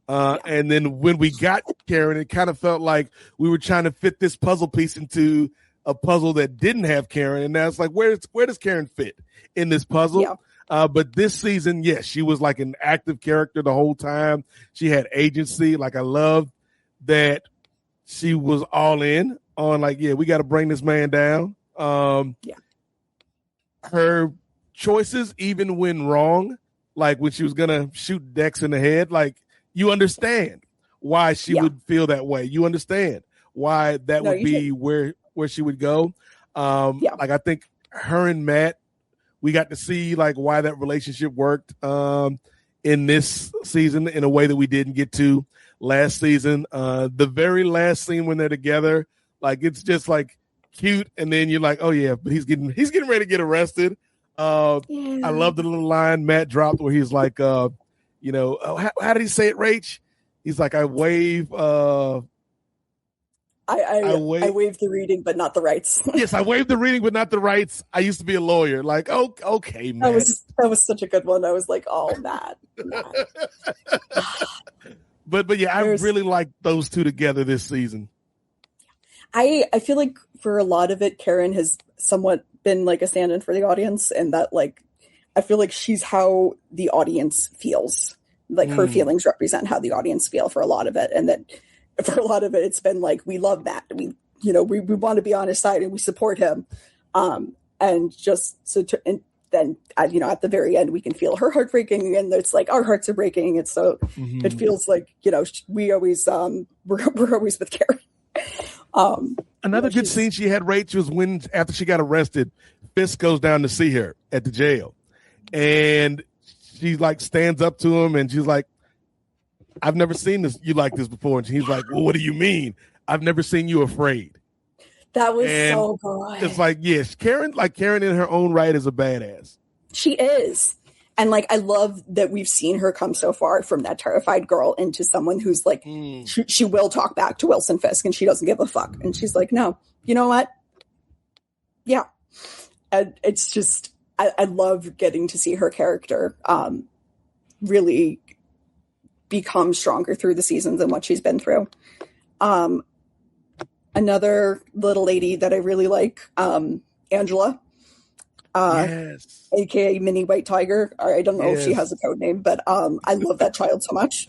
Speaker 4: And then when we got Karen, it kind of felt like we were trying to fit this puzzle piece into a puzzle that didn't have Karen. And now it's like, where does Karen fit in this puzzle? But this season, yes, she was like an active character the whole time. She had agency. Like, I loved that she was all in on, like, yeah, we got to bring this man down. Her choices, even when wrong, like when she was going to shoot Dex in the head, like, you understand why she would feel that way. You understand why that would be where she would go. Like, I think her and Matt, we got to see like why that relationship worked in this season in a way that we didn't get to last season. The very last scene when they're together, like, it's just like cute, and then you're like, oh yeah, but he's getting ready to get arrested. I love the little line Matt dropped where he's like, how did he say it, Rach? He's like, I wave.
Speaker 3: I waived the reading, but not the rights.
Speaker 4: Yes, I waived the reading, but not the rights. I used to be a lawyer. Like, oh, okay, man.
Speaker 3: That was such a good one. I was like, oh, Matt.
Speaker 4: But yeah, I really like those two together this season.
Speaker 3: I feel like for a lot of it, Karen has somewhat been like a stand-in for the audience, and that, like, I feel like she's how the audience feels. Like, her feelings represent how the audience feel for a lot of it, and that for a lot of it, it's been like, we love Matt. We want to be on his side and we support him. And just and then, at the very end, we can feel her heart breaking, and it's like our hearts are breaking. And so it feels like, we always, we're always with Karen.
Speaker 4: Another good scene she had, Rach, was when, after she got arrested, Fisk goes down to see her at the jail, and she like stands up to him and she's like, I've never seen you like this before. And he's like, well, what do you mean? I've never seen you afraid.
Speaker 3: That was so good.
Speaker 4: It's like, yes, Karen in her own right is a badass.
Speaker 3: She is. And like, I love that we've seen her come so far from that terrified girl into someone who's like, she will talk back to Wilson Fisk and she doesn't give a fuck. And she's like, no, you know what? Yeah. And it's just, I love getting to see her character really become stronger through the seasons and what she's been through. Another little lady that I really like, Angela,
Speaker 4: yes,
Speaker 3: aka Mini White Tiger. I don't know if she has a code name, but I love that child so much.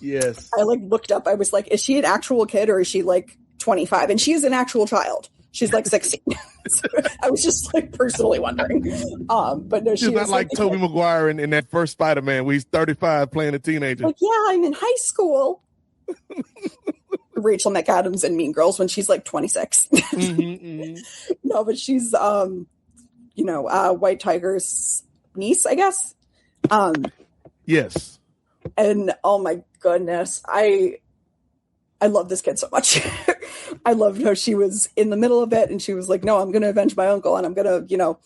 Speaker 4: Yes,
Speaker 3: I like looked up. I was like, is she an actual kid or is she like 25? And she is an actual child. She's like 16. So I was just like personally wondering. But no,
Speaker 4: she's not like Tobey Maguire in that first Spider-Man where he's 35 playing a teenager.
Speaker 3: Like, yeah, I'm in high school. Rachel McAdams in Mean Girls when she's like 26. No, but she's White Tiger's niece, I guess.
Speaker 4: Yes.
Speaker 3: And oh my goodness, I love this kid so much. I loved how she was in the middle of it and she was like, no, I'm going to avenge my uncle and I'm going to,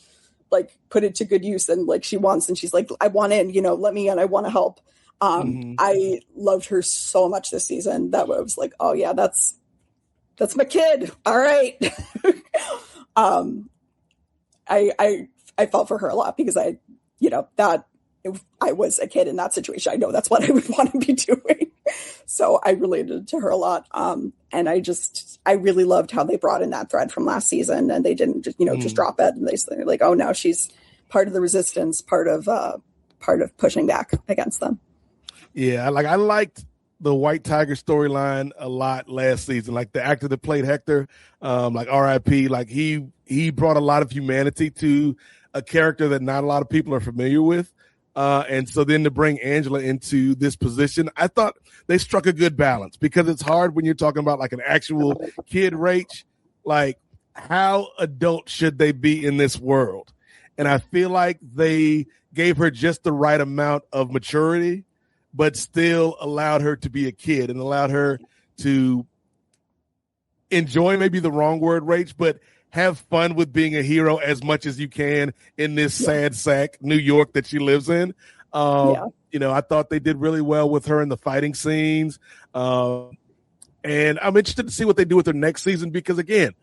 Speaker 3: like put it to good use. And like she wants, and she's like, I want in, let me in. I want to help. I loved her so much this season that I was like, oh yeah, that's my kid. All right. I felt for her a lot because I was a kid in that situation. I know that's what I would want to be doing. So I related to her a lot. And I really loved how they brought in that thread from last season and they didn't just, just drop it. And they're like, oh, now she's part of the resistance, part of pushing back against them.
Speaker 4: Yeah. I liked the White Tiger storyline a lot last season. Like the actor that played Hector, like RIP, like he brought a lot of humanity to a character that not a lot of people are familiar with. And so then to bring Angela into this position, I thought they struck a good balance because it's hard when you're talking about like an actual kid, Rach, like how adult should they be in this world? And I feel like they gave her just the right amount of maturity, but still allowed her to be a kid and allowed her to enjoy, maybe the wrong word, Rach, but have fun with being a hero as much as you can in this sad sack New York that she lives in. I thought they did really well with her in the fighting scenes. And I'm interested to see what they do with her next season, because again,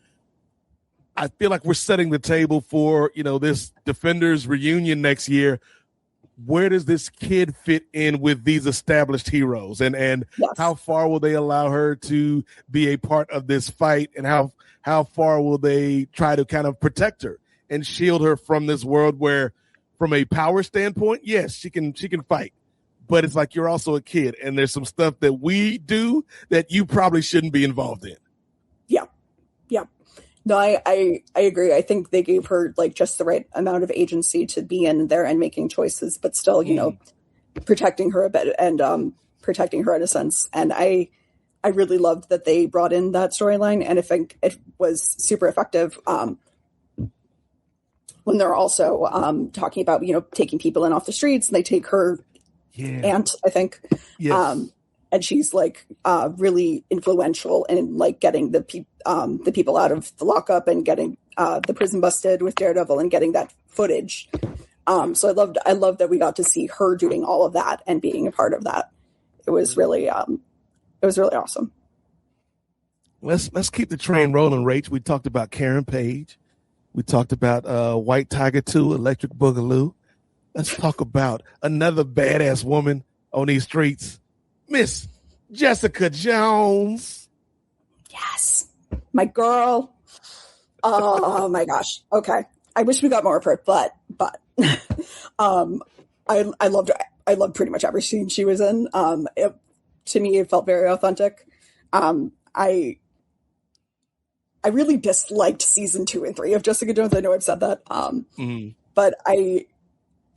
Speaker 4: I feel like we're setting the table for, this Defenders reunion next year. Where does this kid fit in with these established heroes? And how far will they allow her to be a part of this fight? And how far will they try to kind of protect her and shield her from this world where, from a power standpoint, yes, she can fight. But it's like you're also a kid, and there's some stuff that we do that you probably shouldn't be involved in.
Speaker 3: Yeah. Yeah. No, I agree. I think they gave her like just the right amount of agency to be in there and making choices, but still, you know, protecting her a bit and protecting her in a sense. And I really loved that they brought in that storyline, and I think it was super effective. When they're also talking about, you know, taking people in off the streets, and they take her aunt, I think. Yes. And she's like really influential in like getting the people out of the lockup and getting the prison busted with Daredevil and getting that footage. So I loved that we got to see her doing all of that and being a part of that. It was really awesome.
Speaker 4: Let's keep the train rolling, Rach. We talked about Karen Page. We talked about White Tiger 2, Electric Boogaloo. Let's talk about another badass woman on these streets, Miss Jessica Jones.
Speaker 3: Yes, my girl. Oh my gosh. Okay, I wish we got more of her, but I loved pretty much every scene she was in. To me, it felt very authentic. I really disliked season 2 and 3 of Jessica Jones. I know I've said that, but I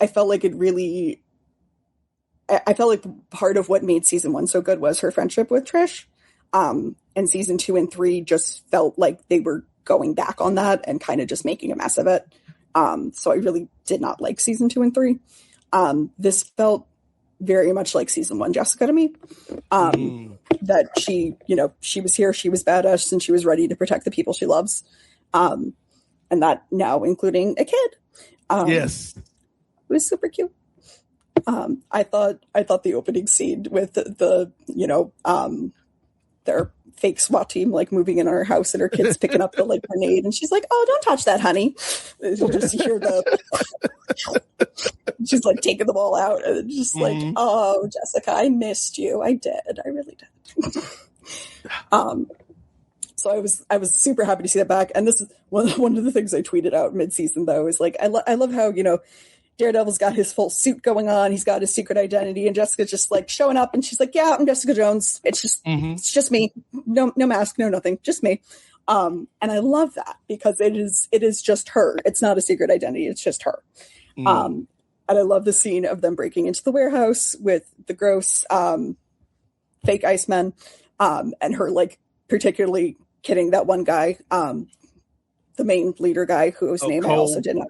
Speaker 3: felt like it really. I felt like part of what made season 1 so good was her friendship with Trish, and season 2 and 3 just felt like they were going back on that and kind of just making a mess of it. So I really did not like season 2 and 3. This felt very much like season 1 Jessica to me. That she was here, she was badass, and she was ready to protect the people she loves. And that now including a kid.
Speaker 4: Yes.
Speaker 3: It was super cute. I thought the opening scene with the their fake SWAT team like moving in our house and her kids picking up the like grenade, and she's like, "Oh, don't touch that, honey." You just hear she's like taking them all out, and just like, "Oh, Jessica, I missed you. I did. I really did." So I was super happy to see that back. And this is one of the things I tweeted out mid-season though, is like, I love how, you know, Daredevil's got his full suit going on. He's got his secret identity, and Jessica's just like showing up, and she's like, "Yeah, I'm Jessica Jones. It's just me. No mask, no nothing, just me." And I love that because it is just her. It's not a secret identity. It's just her. And I love the scene of them breaking into the warehouse with the gross fake Icemen, and her like particularly kidding that one guy, the main leader guy whose name Cole. I also did not.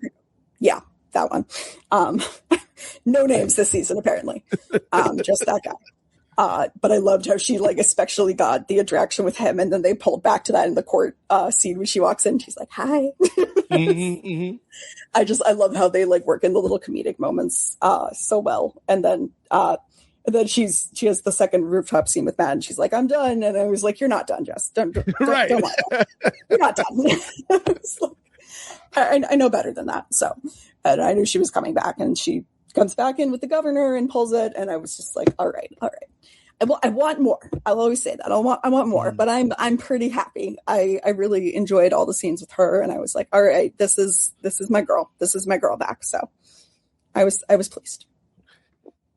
Speaker 3: Yeah. That one. No names this season, apparently. Just that guy. But I loved how she like especially got the interaction with him, and then they pulled back to that in the court scene when she walks in. She's like, "Hi." I love how they like work in the little comedic moments so well. And then she has the second rooftop scene with Matt, and she's like, "I'm done." And I was like, "You're not done, Jess. Don't lie. You're not done." I know better than that. So, and I knew she was coming back, and she comes back in with the governor and pulls it. And I was just like, all right. I want more. I'll always say that I want more, but I'm pretty happy. I really enjoyed all the scenes with her. And I was like, all right, this is my girl. This is my girl back. So I was pleased.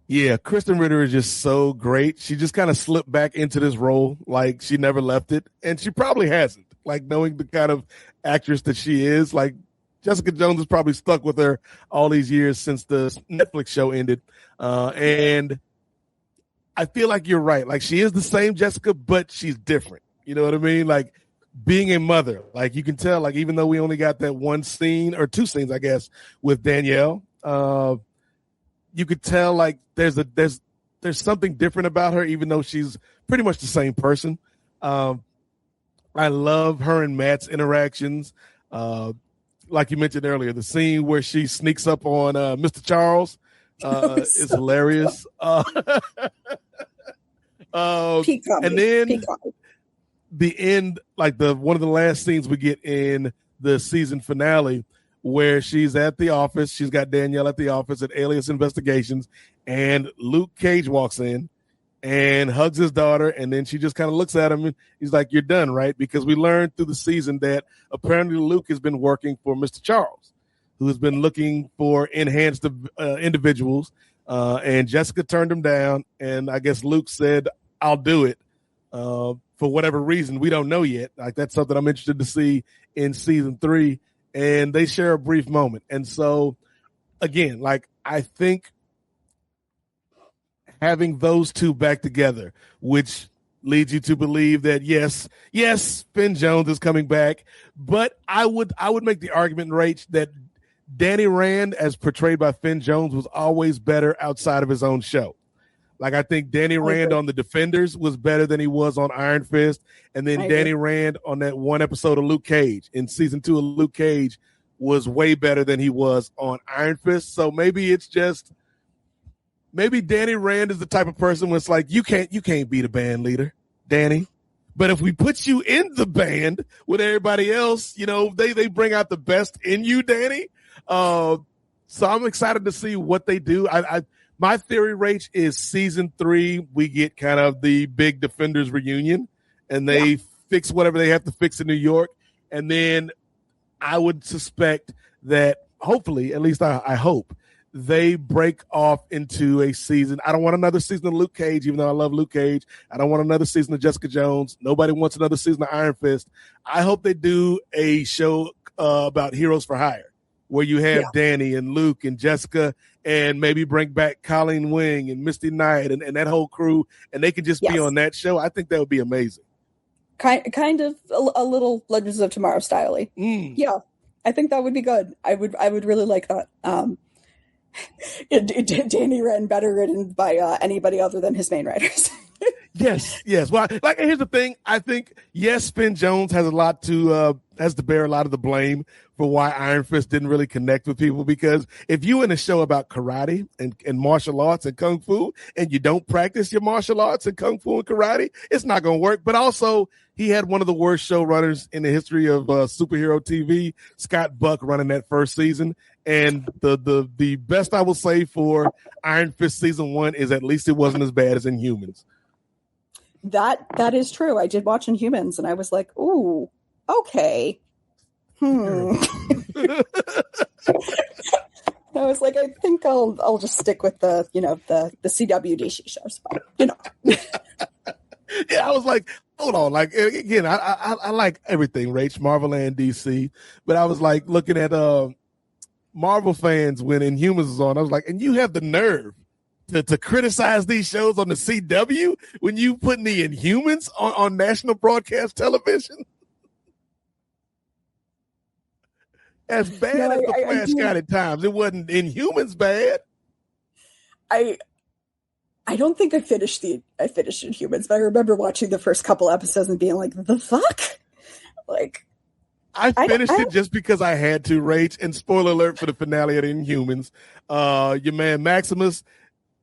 Speaker 4: Yeah. Kristen Ritter is just so great. She just kind of slipped back into this role. Like she never left it, and she probably hasn't. Like knowing the kind of actress that she is, like Jessica Jones is probably stuck with her all these years since the Netflix show ended. And I feel like you're right. Like she is the same Jessica, but she's different. You know what I mean? Like being a mother, like you can tell, like even though we only got that one scene or two scenes, I guess, with Danielle, you could tell like there's something different about her, even though she's pretty much the same person. I love her and Matt's interactions. Like you mentioned earlier, the scene where she sneaks up on Mr. Charles is hilarious. And then the end, like one of the last scenes we get in the season finale, where she's at the office. She's got Danielle at the office at Alias Investigations, and Luke Cage walks in and hugs his daughter, and then she just kind of looks at him, and he's like, "You're done, right?" Because we learned through the season that apparently Luke has been working for Mr. Charles. who's been looking for enhanced individuals, and Jessica turned him down. And I guess Luke said, "I'll do it." For whatever reason, we don't know yet. Like, that's something I'm interested to see in season 3. And they share a brief moment. And so, again, like, I think having those two back together, which leads you to believe that yes, Finn Jones is coming back. But I would make the argument, Rach, that Danny Rand, as portrayed by Finn Jones, was always better outside of his own show. Like, I think Danny Rand on The Defenders was better than he was on Iron Fist. And then Danny Rand on that one episode of Luke Cage in season 2 of Luke Cage was way better than he was on Iron Fist. So maybe Danny Rand is the type of person where it's like, you can't be the band leader, Danny. But if we put you in the band with everybody else, they bring out the best in you, Danny. So I'm excited to see what they do. My theory, Rach, is season 3, we get kind of the big Defenders reunion, and they fix whatever they have to fix in New York. And then I would suspect that hopefully, at least I hope, they break off into a season. I don't want another season of Luke Cage, even though I love Luke Cage. I don't want another season of Jessica Jones. Nobody wants another season of Iron Fist. I hope they do a show about Heroes for Hire, where you have Danny and Luke and Jessica, and maybe bring back Colleen Wing and Misty Knight and that whole crew, and they could just be on that show. I think that would be amazing.
Speaker 3: Kind of a little Legends of Tomorrow style. Yeah, I think that would be good. I would really like that. Danny Rand better written by anybody other than his main writers.
Speaker 4: Yes. Well, like, here's the thing. I think, yes, Finn Jones has to bear a lot of the blame for why Iron Fist didn't really connect with people, because if you in a show about karate and martial arts and kung fu, and you don't practice your martial arts and kung fu and karate, it's not going to work. But also, he had one of the worst showrunners in the history of superhero TV, Scott Buck, running that first season. And the best I will say for Iron Fist season 1 is at least it wasn't as bad as Inhumans.
Speaker 3: That is true. I did watch Inhumans, and I was like, ooh, okay. I was like, I think I'll just stick with the CW DC shows, but
Speaker 4: Yeah, I was like, hold on. Like, again, I like everything, Rach, Marvel and DC, but I was like looking at Marvel fans when Inhumans was on. I was like, and you have the nerve to criticize these shows on the CW when you putting the Inhumans on national broadcast television? As bad as the Flash got at times, it wasn't Inhumans bad.
Speaker 3: I don't think I finished Inhumans, but I remember watching the first couple episodes and being like, the fuck? Like,
Speaker 4: I finished it just because I had to, Rach. And spoiler alert for the finale of the Inhumans. Your man Maximus,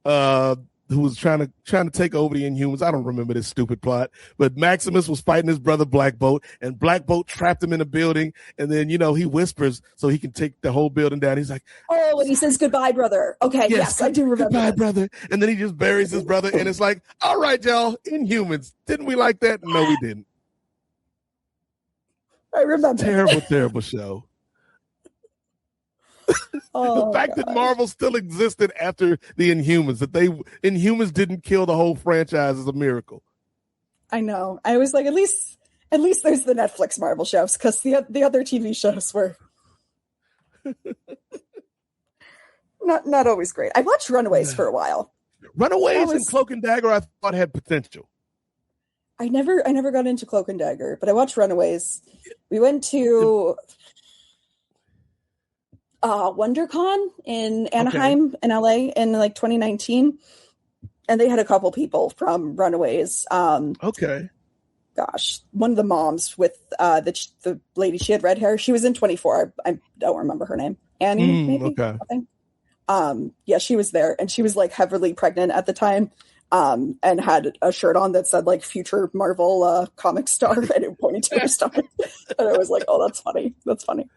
Speaker 4: who was trying to take over the Inhumans. I don't remember this stupid plot, but Maximus was fighting his brother Black Bolt, and Black Bolt trapped him in a building. And then, he whispers so he can take the whole building down. He's like,
Speaker 3: oh, and he says, goodbye, brother. Okay. Yes, I do remember.
Speaker 4: Goodbye, brother. And then he just buries his brother. And it's like, all right, y'all, Inhumans. Didn't we like that? No, we didn't.
Speaker 3: I remember.
Speaker 4: Terrible show. The fact that Marvel still existed after the Inhumans, that Inhumans didn't kill the whole franchise, is a miracle.
Speaker 3: I know. I was like, at least there's the Netflix Marvel shows, because the other TV shows were not always great. I watched Runaways for a while.
Speaker 4: Runaways and Cloak and Dagger, I thought had potential.
Speaker 3: I never got into Cloak and Dagger, but I watched Runaways. We went to WonderCon in Anaheim in LA in like 2019, and they had a couple people from Runaways.
Speaker 4: Okay.
Speaker 3: Gosh, one of the moms with the lady, she had red hair. She was in 24. I don't remember her name. Annie, maybe.
Speaker 4: Okay.
Speaker 3: I think. Yeah, she was there, and she was like heavily pregnant at the time. And had a shirt on that said like future Marvel comic star, and it pointed to her stomach. And I was like, oh, that's funny. That's funny.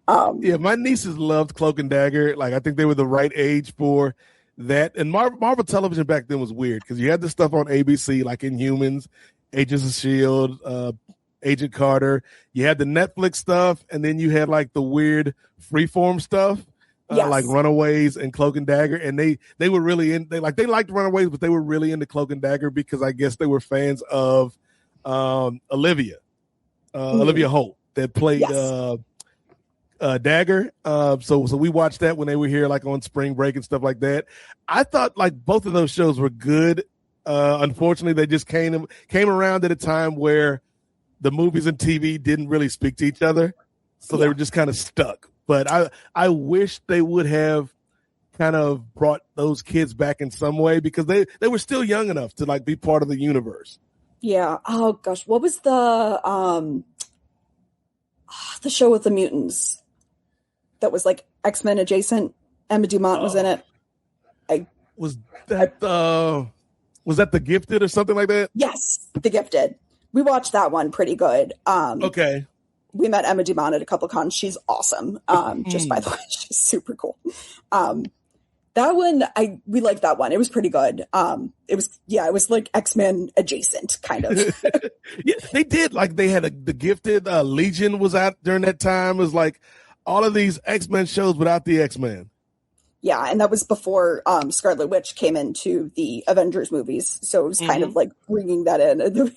Speaker 4: Yeah, my nieces loved Cloak and Dagger. Like, I think they were the right age for that. And Marvel television back then was weird because you had this stuff on ABC, like Inhumans, Agents of S.H.I.E.L.D., Agent Carter. You had the Netflix stuff, and then you had like the weird freeform stuff. Like Runaways and Cloak and Dagger, and they were really they liked Runaways, but they were really into Cloak and Dagger because I guess they were fans of Olivia Holt that played Dagger. So we watched that when they were here, like on spring break and stuff like that. I thought like both of those shows were good. Unfortunately, they just came around at a time where the movies and TV didn't really speak to each other, so they were just kind of stuck. But I wish they would have kind of brought those kids back in some way because they were still young enough to like be part of the universe.
Speaker 3: Yeah. Oh gosh, what was the show with the mutants that was like X-Men adjacent? Emma Dumont was in it.
Speaker 4: Was that The Gifted or something like that?
Speaker 3: Yes, The Gifted. We watched that one pretty good.
Speaker 4: Okay.
Speaker 3: We met Emma Dumont at a couple cons. She's awesome. Just by the way, she's super cool. That one, we liked that one. It was pretty good. It was like X-Men adjacent kind of.
Speaker 4: Yeah, they did. Like they had The Gifted, Legion was out during that time. It was like all of these X-Men shows without the X-Men.
Speaker 3: Yeah, and that was before Scarlet Witch came into the Avengers movies, so it was kind of like bringing that in. And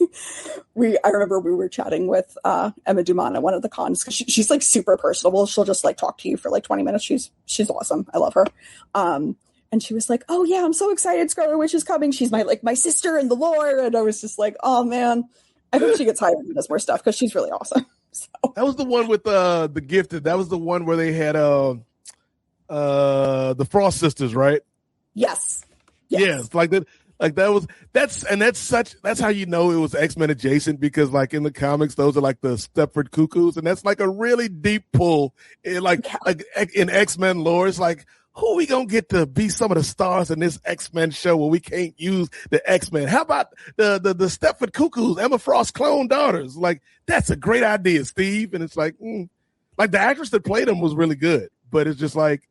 Speaker 3: I remember we were chatting with Emma Dumont at one of the cons because she's like super personable. She'll just like talk to you for like 20 minutes. She's awesome. I love her. And she was like, "Oh yeah, I'm so excited! Scarlet Witch is coming. She's my sister in the lore." And I was just like, "Oh man, I hope she gets hired and does more stuff because she's really awesome." So. That
Speaker 4: was the one with The Gifted. That was the one where they had the Frost sisters, right?
Speaker 3: Yes.
Speaker 4: Like that. Like that's how you know it was X-Men adjacent because like in the comics, those are like the Stepford Cuckoos, and that's like a really deep pull in like in X-Men lore. It's like, who are we gonna get to be some of the stars in this X-Men show where we can't use the X-Men? How about the Stepford Cuckoos, Emma Frost's clone daughters? Like, that's a great idea, Steve. And it's like the actress that played them was really good, but it's just like,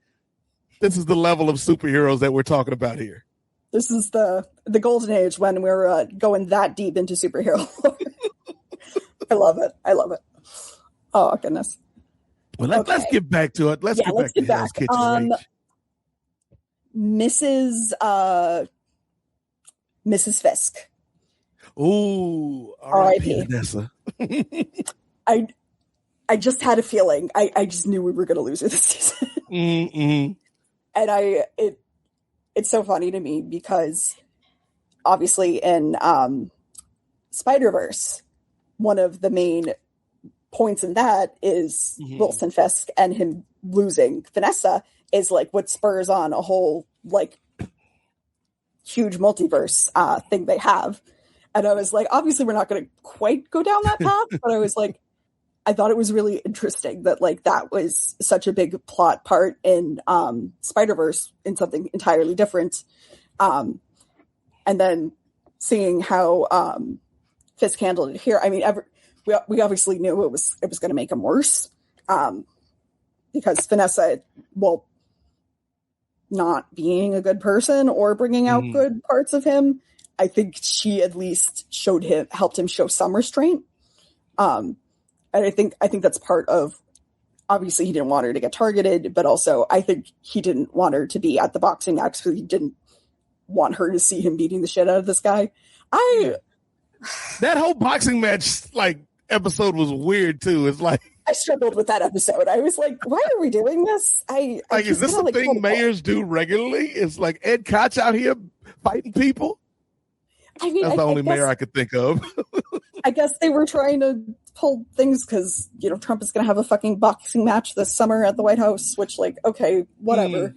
Speaker 4: this is the level of superheroes that we're talking about here.
Speaker 3: This is the golden age when we're going that deep into superhero. I love it. Oh, goodness.
Speaker 4: Well, let's get back to it. Let's get back to Hell's Kitchen.
Speaker 3: Mrs. Fisk.
Speaker 4: Ooh, R.I.P. Vanessa.
Speaker 3: I just had a feeling. I just knew we were going to lose her this season.
Speaker 4: Mm-hmm.
Speaker 3: And it's so funny to me because obviously in Spider-Verse, one of the main points in that is Wilson Fisk, and him losing Vanessa is like what spurs on a whole like huge multiverse thing they have. And I was like, obviously we're not going to quite go down that path, but I was like, I thought it was really interesting that like that was such a big plot part in Spider-Verse in something entirely different. And then seeing how Fisk handled it here. I mean, we obviously knew it was going to make him worse because Vanessa, well, not being a good person or bringing out good parts of him, I think she at least helped him show some restraint. And I think that's part of, obviously he didn't want her to get targeted, but also I think he didn't want her to be at the boxing match because he didn't want her to see him beating the shit out of this guy.
Speaker 4: That whole boxing match like episode was weird too. It's like
Speaker 3: I struggled with that episode. I was like, why are we doing this?
Speaker 4: Is this a thing mayors do regularly? It's like Ed Koch out here fighting people.
Speaker 3: I mean,
Speaker 4: that's the only mayor I could think of.
Speaker 3: I guess they were trying to pull things because, Trump is going to have a fucking boxing match this summer at the White House, which like, okay, whatever.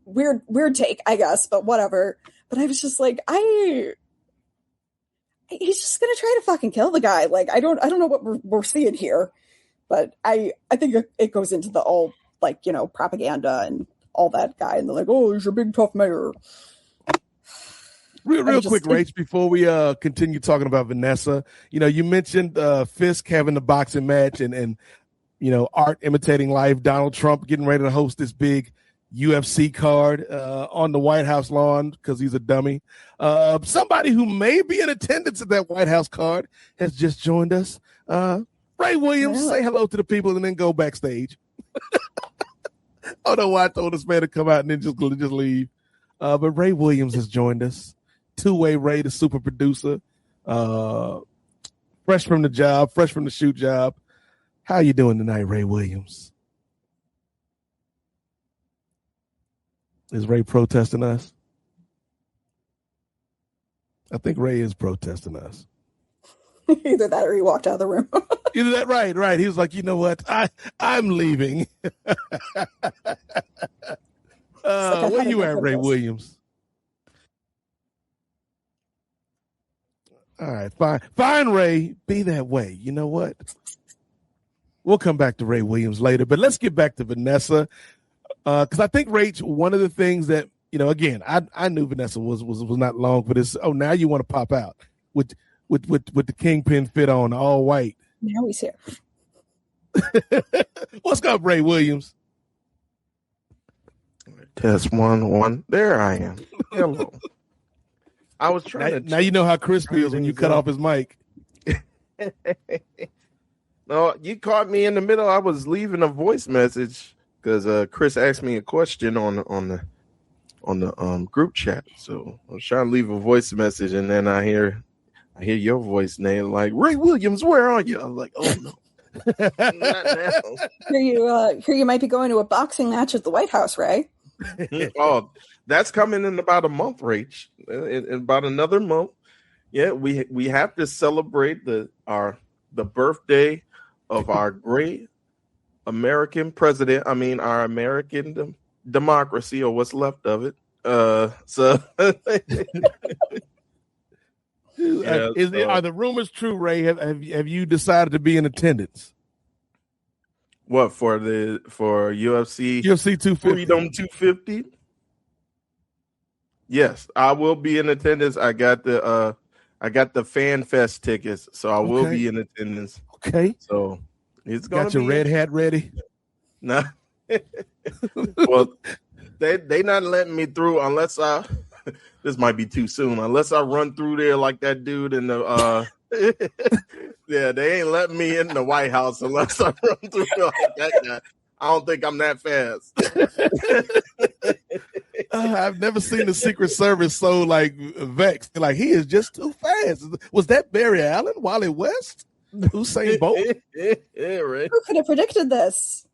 Speaker 3: Weird take, I guess, but whatever. But I was just like, he's just going to try to fucking kill the guy. Like, I don't know what we're seeing here, but I think it goes into the all like, propaganda and all that guy. And they're like, oh, he's a big tough mayor.
Speaker 4: Real quick, Rach, before we continue talking about Vanessa, you mentioned Fisk having the boxing match and Art imitating life, Donald Trump getting ready to host this big UFC card on the White House lawn because he's a dummy. Somebody who may be in attendance at that White House card has just joined us. Ray Williams, say hello to the people and then go backstage. I don't know why I told this man to come out and then just leave. But Ray Williams has joined us. Two-way Ray, the super producer. Fresh from the shoot job. How you doing tonight, Ray Williams? Is Ray protesting us? I think Ray is protesting us.
Speaker 3: Either that or he walked out of the room.
Speaker 4: Either that, right. He was like, you know what? I'm leaving. Where you at, Ray Williams? All right, fine, Ray. Be that way. You know what? We'll come back to Ray Williams later, but let's get back to Vanessa. Because I think, Rach, one of the things that, again, I knew Vanessa was not long for this. Oh, now you want to pop out with the kingpin fit on, all white.
Speaker 3: Now he's here.
Speaker 4: What's up, Ray Williams?
Speaker 2: Test 1 There I am. Hello. I was trying
Speaker 4: now you know how Chris feels when you cut off his mic.
Speaker 2: No, you caught me in the middle. I was leaving a voice message because Chris asked me a question on the group chat. So I was trying to leave a voice message, and then I hear your voice name like, Ray Williams, where are you? I was like, oh no. Not now.
Speaker 3: Here you might be going to a boxing match at the White House, Ray.
Speaker 2: Oh, that's coming in about a month, Rach. In about another month. Yeah, we have to celebrate the birthday of our great American president. I mean, our American democracy, or what's left of it. Are
Speaker 4: the rumors true, Ray? Have you decided to be in attendance?
Speaker 2: What for UFC
Speaker 4: 250
Speaker 2: Freedom 250? Yes, I will be in attendance. I got the Fan Fest tickets, so I will be in attendance.
Speaker 4: Okay,
Speaker 2: so it's gonna
Speaker 4: got your red hat ready.
Speaker 2: No, well, they not letting me through unless I. This might be too soon. Unless I run through there like that dude in the yeah, they ain't letting me in the White House unless I run through like that guy. I don't think I'm that fast.
Speaker 4: I've never seen the Secret Service so vexed. Like, he is just too fast. Was that Barry Allen, Wally West, Usain Bolt?
Speaker 2: Yeah, right.
Speaker 3: Who could have predicted this?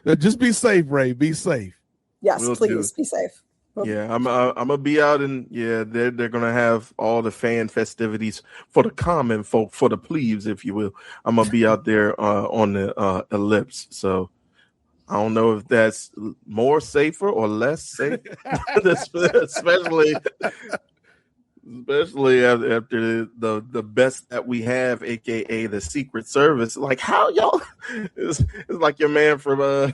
Speaker 4: Just be safe, Ray. Be safe.
Speaker 3: Yes, please be safe.
Speaker 2: Yeah, I'm gonna be out, and they're gonna have all the fan festivities for the common folk, for the plebes, if you will. I'm gonna be out there on the ellipse. So I don't know if that's more safer or less safe, especially after the best that we have, aka the Secret Service. Like, how y'all? It's like your man from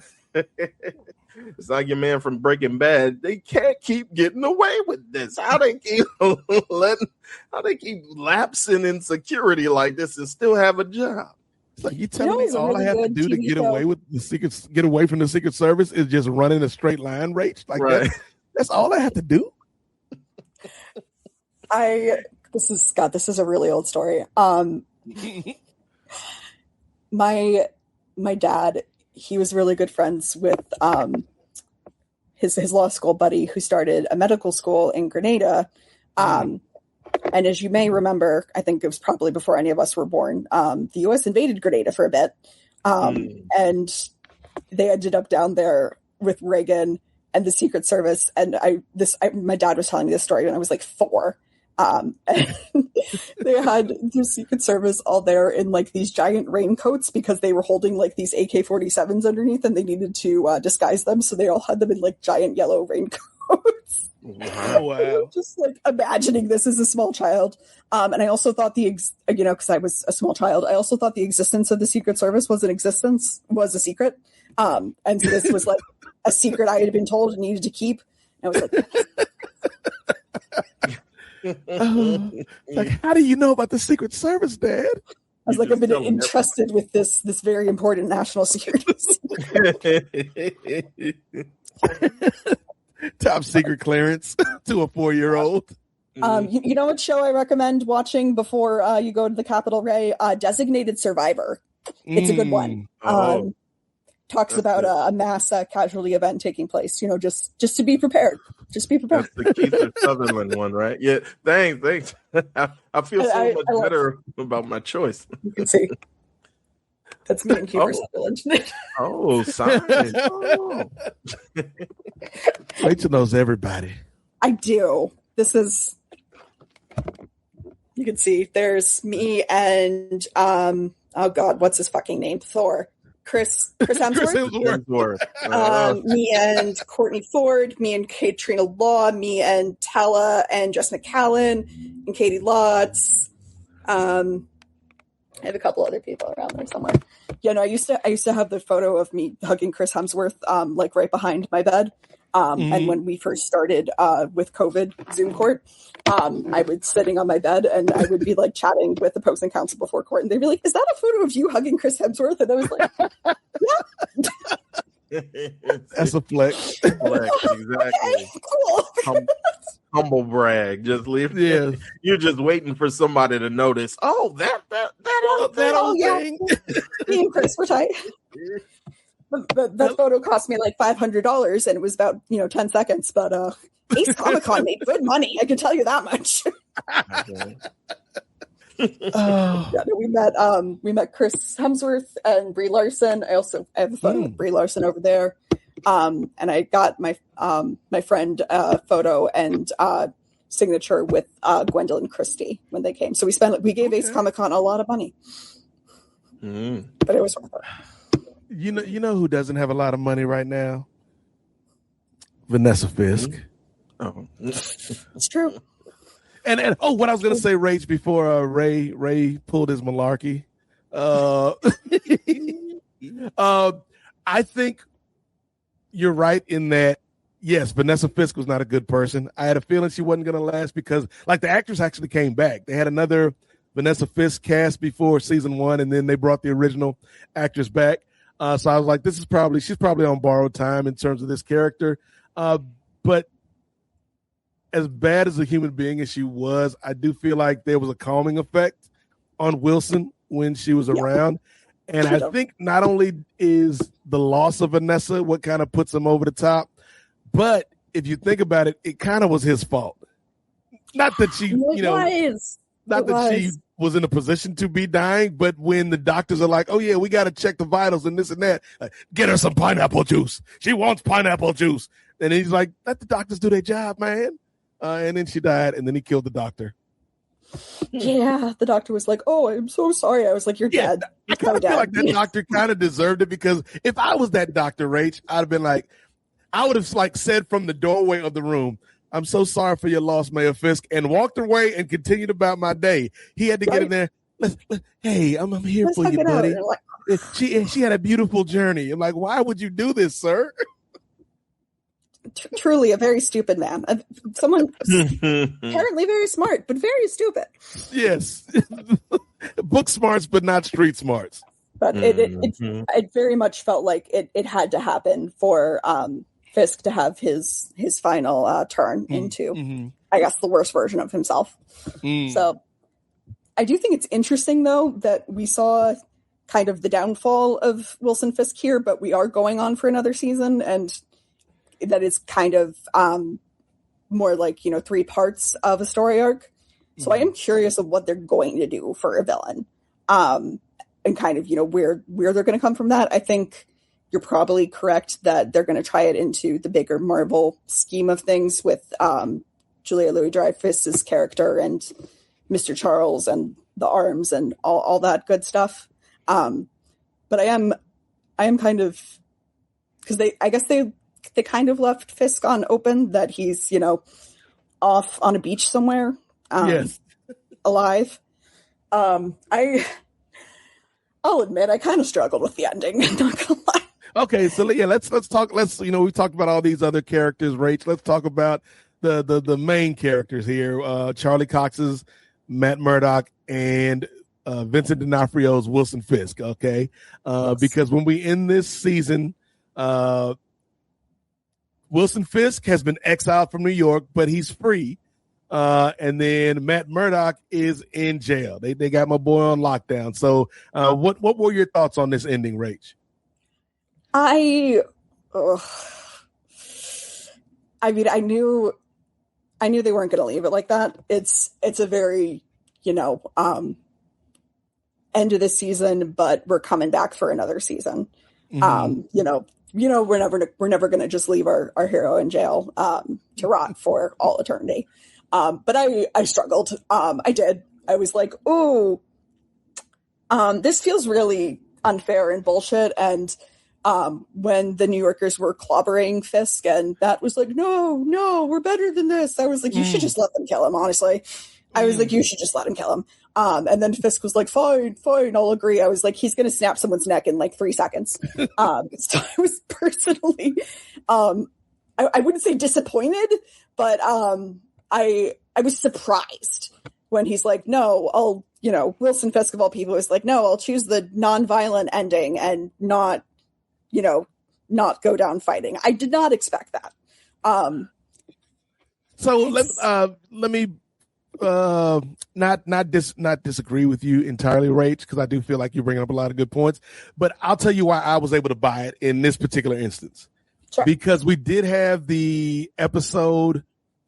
Speaker 2: It's like your man from Breaking Bad. They can't keep getting away with this. How they keep lapsing in security like this and still have a job?
Speaker 4: It's like, you telling me all I have to do to get away with get away from the Secret Service is just running a straight line, Rach? Like, right. That's all I have to do.
Speaker 3: This is a really old story. My dad, he was really good friends with his law school buddy who started a medical school in Grenada. And as you may remember, I think it was probably before any of us were born, the U.S. invaded Grenada for a bit. And they ended up down there with Reagan and the Secret Service. And my dad was telling me this story when I was like 4. And they had the Secret Service all there in like these giant raincoats because they were holding like these AK-47s underneath and they needed to disguise them. So they all had them in like giant yellow raincoats.
Speaker 4: Wow.
Speaker 3: Just like imagining this as a small child. And I also thought because I was a small child, I also thought the existence of the Secret Service was a secret. And so this was like a secret I had been told and needed to keep. And I was like,
Speaker 4: like, how do you know about the Secret Service, Dad?
Speaker 3: was like, I've been entrusted with this very important national security secret.
Speaker 4: Top secret clearance to a 4-year-old.
Speaker 3: You know what show I recommend watching before you go to the Capitol, Ray? Designated Survivor. It's a good one. Talks about a mass casualty event taking place. Just to be prepared. Just be prepared.
Speaker 2: That's the Keith Sutherland one, right? Yeah. Thanks. I feel so much better about my choice.
Speaker 3: You can see. That's me and Kiefer Sutherland.
Speaker 2: Oh, sorry.
Speaker 4: Rachel knows everybody.
Speaker 3: I do. This is. You can see. There's me and oh God, what's his fucking name? Thor. Chris Hemsworth. Me and Courtney Ford, me and Katrina Law, me and Tala and Jess McCallan and Katie Lotz. I have a couple other people around there somewhere. I used to have the photo of me hugging Chris Hemsworth like right behind my bed. And when we first started with COVID Zoom court, I was sitting on my bed and I would be like chatting with the opposing counsel before court, and they'd be like, "Is that a photo of you hugging Chris Hemsworth?" And I was like, "Yeah."
Speaker 4: That's a flex.
Speaker 2: Exactly.
Speaker 3: Okay, cool.
Speaker 2: Humble brag. Just leave.
Speaker 4: Yeah.
Speaker 2: You're just waiting for somebody to notice. Oh, that old thing.
Speaker 3: Me and Chris were tight. That photo cost me like $500, and it was about 10 seconds. But Ace Comic Con made good money. I can tell you that much. We met Chris Hemsworth and Brie Larson. I have a photo with Brie Larson over there, and I got my friend photo and signature with Gwendolyn Christie when they came. So we gave Ace Comic Con a lot of money, but it was worth it.
Speaker 4: You know who doesn't have a lot of money right now? Vanessa Fisk.
Speaker 2: Oh,
Speaker 3: it's true.
Speaker 4: And what I was gonna say, Rach, before Ray pulled his malarkey. I think you're right in that. Yes, Vanessa Fisk was not a good person. I had a feeling she wasn't gonna last because, like, the actress actually came back. They had another Vanessa Fisk cast before season 1, and then they brought the original actress back. So I was like, she's probably on borrowed time in terms of this character. But as bad as a human being as she was, I do feel like there was a calming effect on Wilson when she was around. And I think not only is the loss of Vanessa what kind of puts him over the top, but if you think about it, it kind of was his fault. Not that she, she was in a position to be dying, but when the doctors are like, "Oh yeah, we got to check the vitals and this and that, get her some pineapple juice. She wants pineapple juice." And he's like, "Let the doctors do their job, man." And then she died, and then he killed the doctor.
Speaker 3: Yeah, the doctor was like, "Oh, I'm so sorry." I was like, "You're dead."
Speaker 4: I kind of feel like that doctor kind of deserved it, because if I was that Dr. Rach, I'd have been like, I would have like said from the doorway of the room, "I'm so sorry for your loss, Mayor Fisk," and walked away and continued about my day. He had to get in there. Hey, I'm here for you, buddy. Like, she had a beautiful journey. I'm like, why would you do this, sir?
Speaker 3: Truly a very stupid man. Someone apparently very smart, but very stupid.
Speaker 4: Yes. Book smarts, but not street smarts.
Speaker 3: But it very much felt like it had to happen for Fisk to have his final turn into, I guess, the worst version of himself. So I do think it's interesting, though, that we saw kind of the downfall of Wilson Fisk here, but we are going on for another season, and that is kind of more like 3 parts of a story arc. So I am curious of what they're going to do for a villain, and kind of where they're going to come from that. I think you're probably correct that they're going to try it into the bigger Marvel scheme of things with Julia Louis-Dreyfus's character and Mr. Charles and the arms and all that good stuff. But I am kind of, because I guess they kind of left Fisk on open that he's, off on a beach somewhere, alive. I'll admit I kind of struggled with the ending. I'm not gonna lie.
Speaker 4: Okay, so yeah, let's talk. We talked about all these other characters, Rach. Let's talk about the main characters here. Charlie Cox's Matt Murdock and Vincent D'Onofrio's Wilson Fisk, okay?
Speaker 3: Yes.
Speaker 4: Because when we end this season, Wilson Fisk has been exiled from New York, but he's free. And then Matt Murdock is in jail. They got my boy on lockdown. So what were your thoughts on this ending, Rach?
Speaker 3: I mean, I knew they weren't going to leave it like that. It's a very, end of the season, but we're coming back for another season. We're never going to just leave our hero in jail to rot for all eternity. But I struggled. I did. I was like, "Ooh, this feels really unfair and bullshit." And when the New Yorkers were clobbering Fisk, and that was like, "No, we're better than this." I was like, "You should just let them kill him." Honestly, I was like, "You should just let him kill him." And then Fisk was like, "Fine, I'll agree." I was like, "He's going to snap someone's neck in like 3 seconds." So I was personally, I wouldn't say disappointed, but I was surprised when he's like, "No, I'll," Wilson Fisk of all people was like, "No, I'll choose the non-violent ending and not go down fighting." I did not expect that.
Speaker 4: So let me not disagree with you entirely, Rach, because I do feel like you're bringing up a lot of good points. But I'll tell you why I was able to buy it in this particular instance.
Speaker 3: Sure.
Speaker 4: Because we did have the episode.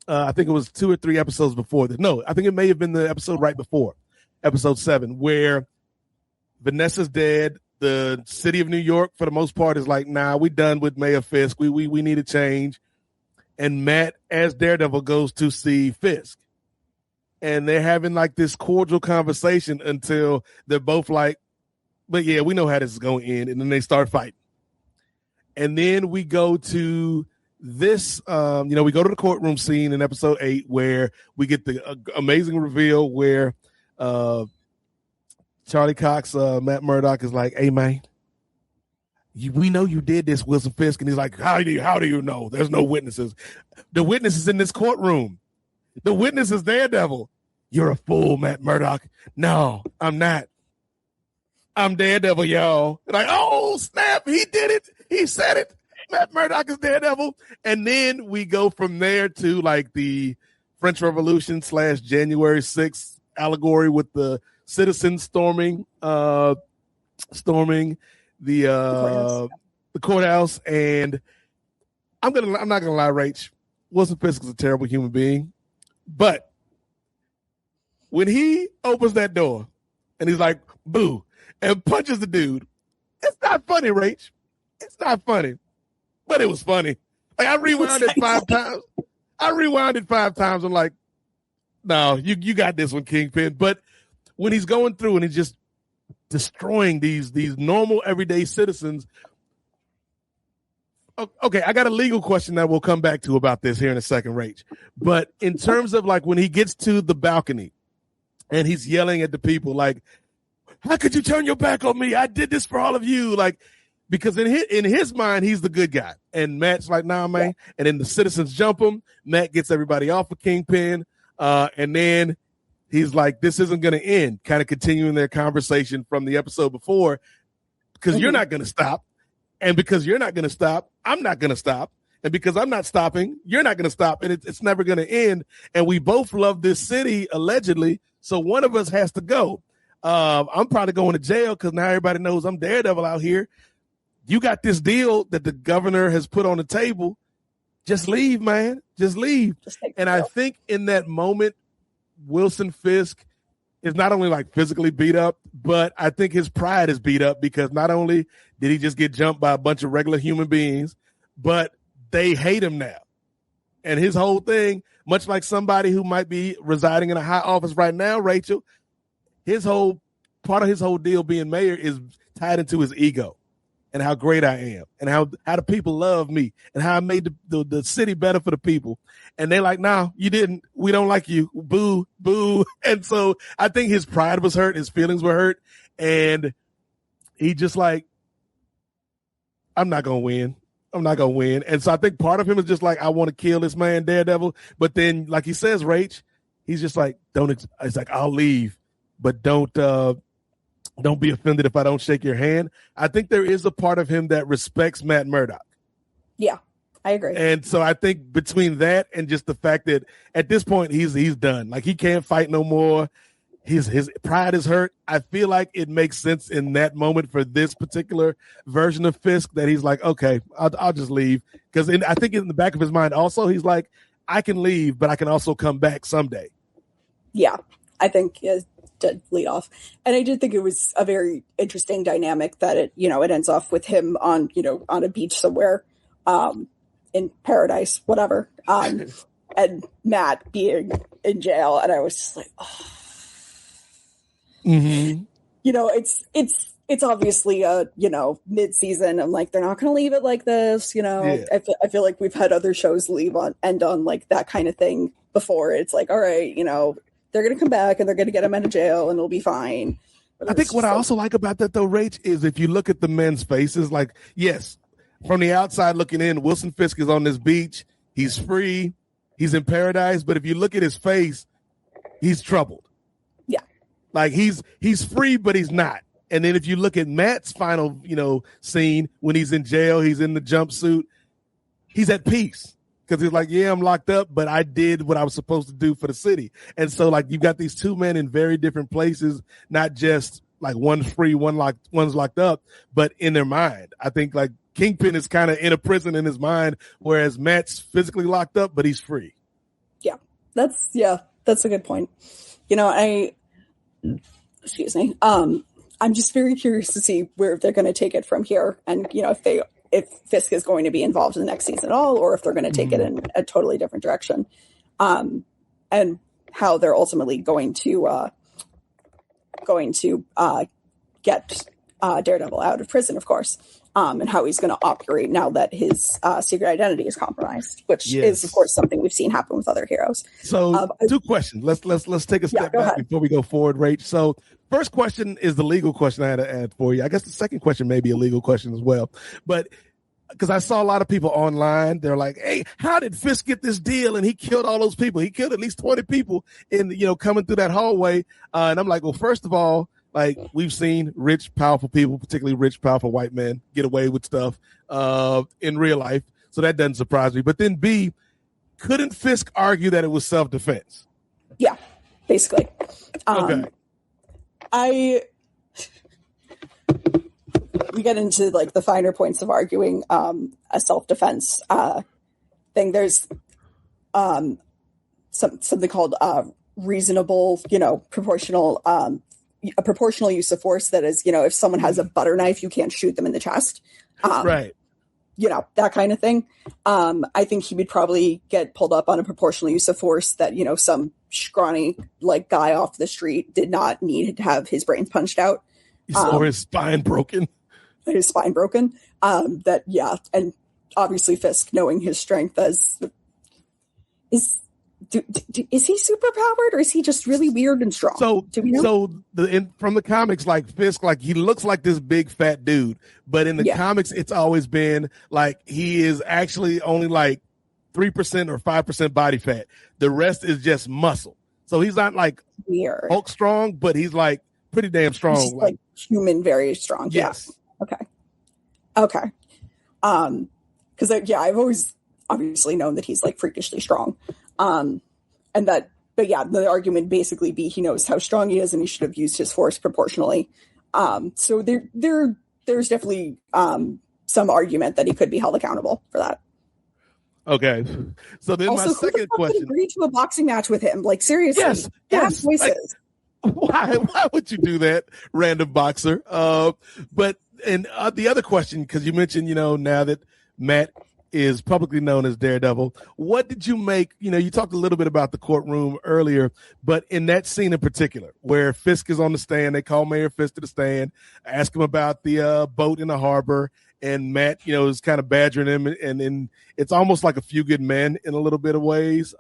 Speaker 4: I think it was 2 or 3 episodes before this. No, I think it may have been the episode right before, episode 7, where Vanessa's dead. The city of New York, for the most part, is like, "Nah, we done with Mayor Fisk. We need a change." And Matt, as Daredevil, goes to see Fisk. And they're having like this cordial conversation until they're both like, "But yeah, we know how this is going to end." And then they start fighting. And then we go to this, we go to the courtroom scene in episode 8 where we get the amazing reveal where Charlie Cox, Matt Murdock, is like, "Hey, man, we know you did this, Wilson Fisk." And he's like, how do you know? There's no witnesses. The witness is in this courtroom. The witness is Daredevil. "You're a fool, Matt Murdock." "No, I'm not. I'm Daredevil, y'all." And like, oh, snap. He did it. He said it. Matt Murdock is Daredevil. And then we go from there to like the French Revolution / January 6th allegory with the citizens storming the courthouse. And I'm not gonna lie, Rach, Wilson Fisk is a terrible human being. But when he opens that door and he's like, "Boo," and punches the dude, it's not funny, Rach. It's not funny. But it was funny. Like, I rewound it 5 times. I'm like, "No, you got this one, Kingpin." But when he's going through and he's just destroying these normal everyday citizens. Okay, I got a legal question that we'll come back to about this here in a second, Rach. But in terms of like when he gets to the balcony and he's yelling at the people like, "How could you turn your back on me? I did this for all of you." Like, because in his mind, he's the good guy. And Matt's like, "Nah, man." Yeah. And then the citizens jump him. Matt gets everybody off of Kingpin. And then he's like, "This isn't going to end," kind of continuing their conversation from the episode before, because you're not going to stop. And because you're not going to stop, I'm not going to stop. And because I'm not stopping, you're not going to stop. And it's never going to end. And we both love this city, allegedly. So one of us has to go. I'm probably going to jail because now everybody knows I'm Daredevil out here. You got this deal that the governor has put on the table. Just leave, man. Just leave. And I think in that moment, Wilson Fisk is not only like physically beat up, but I think his pride is beat up because not only did he just get jumped by a bunch of regular human beings, but they hate him now. And his whole thing, much like somebody who might be residing in a high office right now, Rachel, part of his whole deal being mayor is tied into his ego and how great I am and how the people love me and how I made the city better for the people. And they're like, "No, you didn't. We don't like you. Boo, boo." And so I think his pride was hurt. His feelings were hurt. And he just like, I'm not going to win. I'm not going to win. And so I think part of him is just like, I want to kill this man, Daredevil. But then, like he says, Rach, he's just like, it's like, I'll leave, but don't don't be offended if I don't shake your hand. I think there is a part of him that respects Matt Murdock.
Speaker 3: Yeah, I agree.
Speaker 4: And so I think between that and just the fact that at this point he's done. Like, he can't fight no more. His pride is hurt. I feel like it makes sense in that moment for this particular version of Fisk that he's like, okay, I'll just leave. Because I think in the back of his mind also, he's like, I can leave, but I can also come back someday.
Speaker 3: Yeah, I think it did lead off. And I did think it was a very interesting dynamic that it ends off with him on a beach somewhere in paradise, whatever. And Matt being in jail. And I was just like, oh.
Speaker 4: Mm-hmm.
Speaker 3: It's obviously a mid-season. I'm like, they're not going to leave it like this.
Speaker 4: Yeah.
Speaker 3: I feel like we've had other shows end on like that kind of thing before. It's like, all right, they're going to come back and they're going to get him out of jail and it'll be fine.
Speaker 4: I think what I also like about that though, Rach, is if you look at the men's faces, like, yes, from the outside looking in, Wilson Fisk is on this beach. He's free. He's in paradise. But if you look at his face, he's troubled.
Speaker 3: Yeah.
Speaker 4: Like, he's free, but he's not. And then if you look at Matt's final, scene when he's in jail, he's in the jumpsuit, he's at peace. Because he's like, yeah, I'm locked up, but I did what I was supposed to do for the city. And so, like, you've got these two men in very different places, not just like one's free, one's locked up, but in their mind. I think like Kingpin is kind of in a prison in his mind, whereas Matt's physically locked up, but he's free.
Speaker 3: Yeah, that's a good point. Excuse me. I'm just very curious to see where they're going to take it from here. And, if Fisk is going to be involved in the next season at all, or if they're going to take it in a totally different direction, and how they're ultimately going to get Daredevil out of prison, of course, and how he's going to operate now that his secret identity is compromised, which is, of course, something we've seen happen with other heroes.
Speaker 4: So, two questions. Let's take a step back before we go forward, Rach. So, first question is the legal question I had to add for you. I guess the second question may be a legal question as well, but because I saw a lot of people online, they're like, "Hey, how did Fisk get this deal?" And he killed all those people. He killed at least 20 people in coming through that hallway. And I'm like, well, first of all, like, we've seen rich, powerful people, particularly rich, powerful white men, get away with stuff in real life. So that doesn't surprise me. But then B, couldn't Fisk argue that it was self-defense?
Speaker 3: Yeah, basically.
Speaker 4: Okay.
Speaker 3: We get into like the finer points of arguing a self-defense thing. There's something called reasonable, proportional, a proportional use of force. That is, if someone has a butter knife, you can't shoot them in the chest.
Speaker 4: Right.
Speaker 3: That kind of thing. I think he would probably get pulled up on a proportional use of force that, some scrawny like guy off the street did not need to have his brains punched out.
Speaker 4: Or his spine broken.
Speaker 3: And obviously Fisk, knowing his strength is he superpowered or is he just really weird and strong?
Speaker 4: So, from the comics, like Fisk, like he looks like this big fat dude, but in the comics, it's always been like he is actually only like 3% or 5% body fat. The rest is just muscle. So he's not like
Speaker 3: weird
Speaker 4: Hulk strong, but he's like pretty damn strong.
Speaker 3: He's like human, very strong.
Speaker 4: Yes.
Speaker 3: Yeah. Okay. Because I've always obviously known that he's like freakishly strong. The argument basically be he knows how strong he is and he should have used his force proportionally. So there's definitely some argument that he could be held accountable for that.
Speaker 4: Okay. So then also, my second question:
Speaker 3: agree to a boxing match with him? Like, seriously?
Speaker 4: Yes.
Speaker 3: Voices.
Speaker 4: Like, why would you do that, random boxer? The other question, because you mentioned, now that Matt is publicly known as Daredevil, what did you make? You talked a little bit about the courtroom earlier, but in that scene in particular, where Fisk is on the stand, they call Mayor Fisk to the stand, ask him about the boat in the harbor, and Matt, is kind of badgering him, and it's almost like A Few Good Men in a little bit of ways.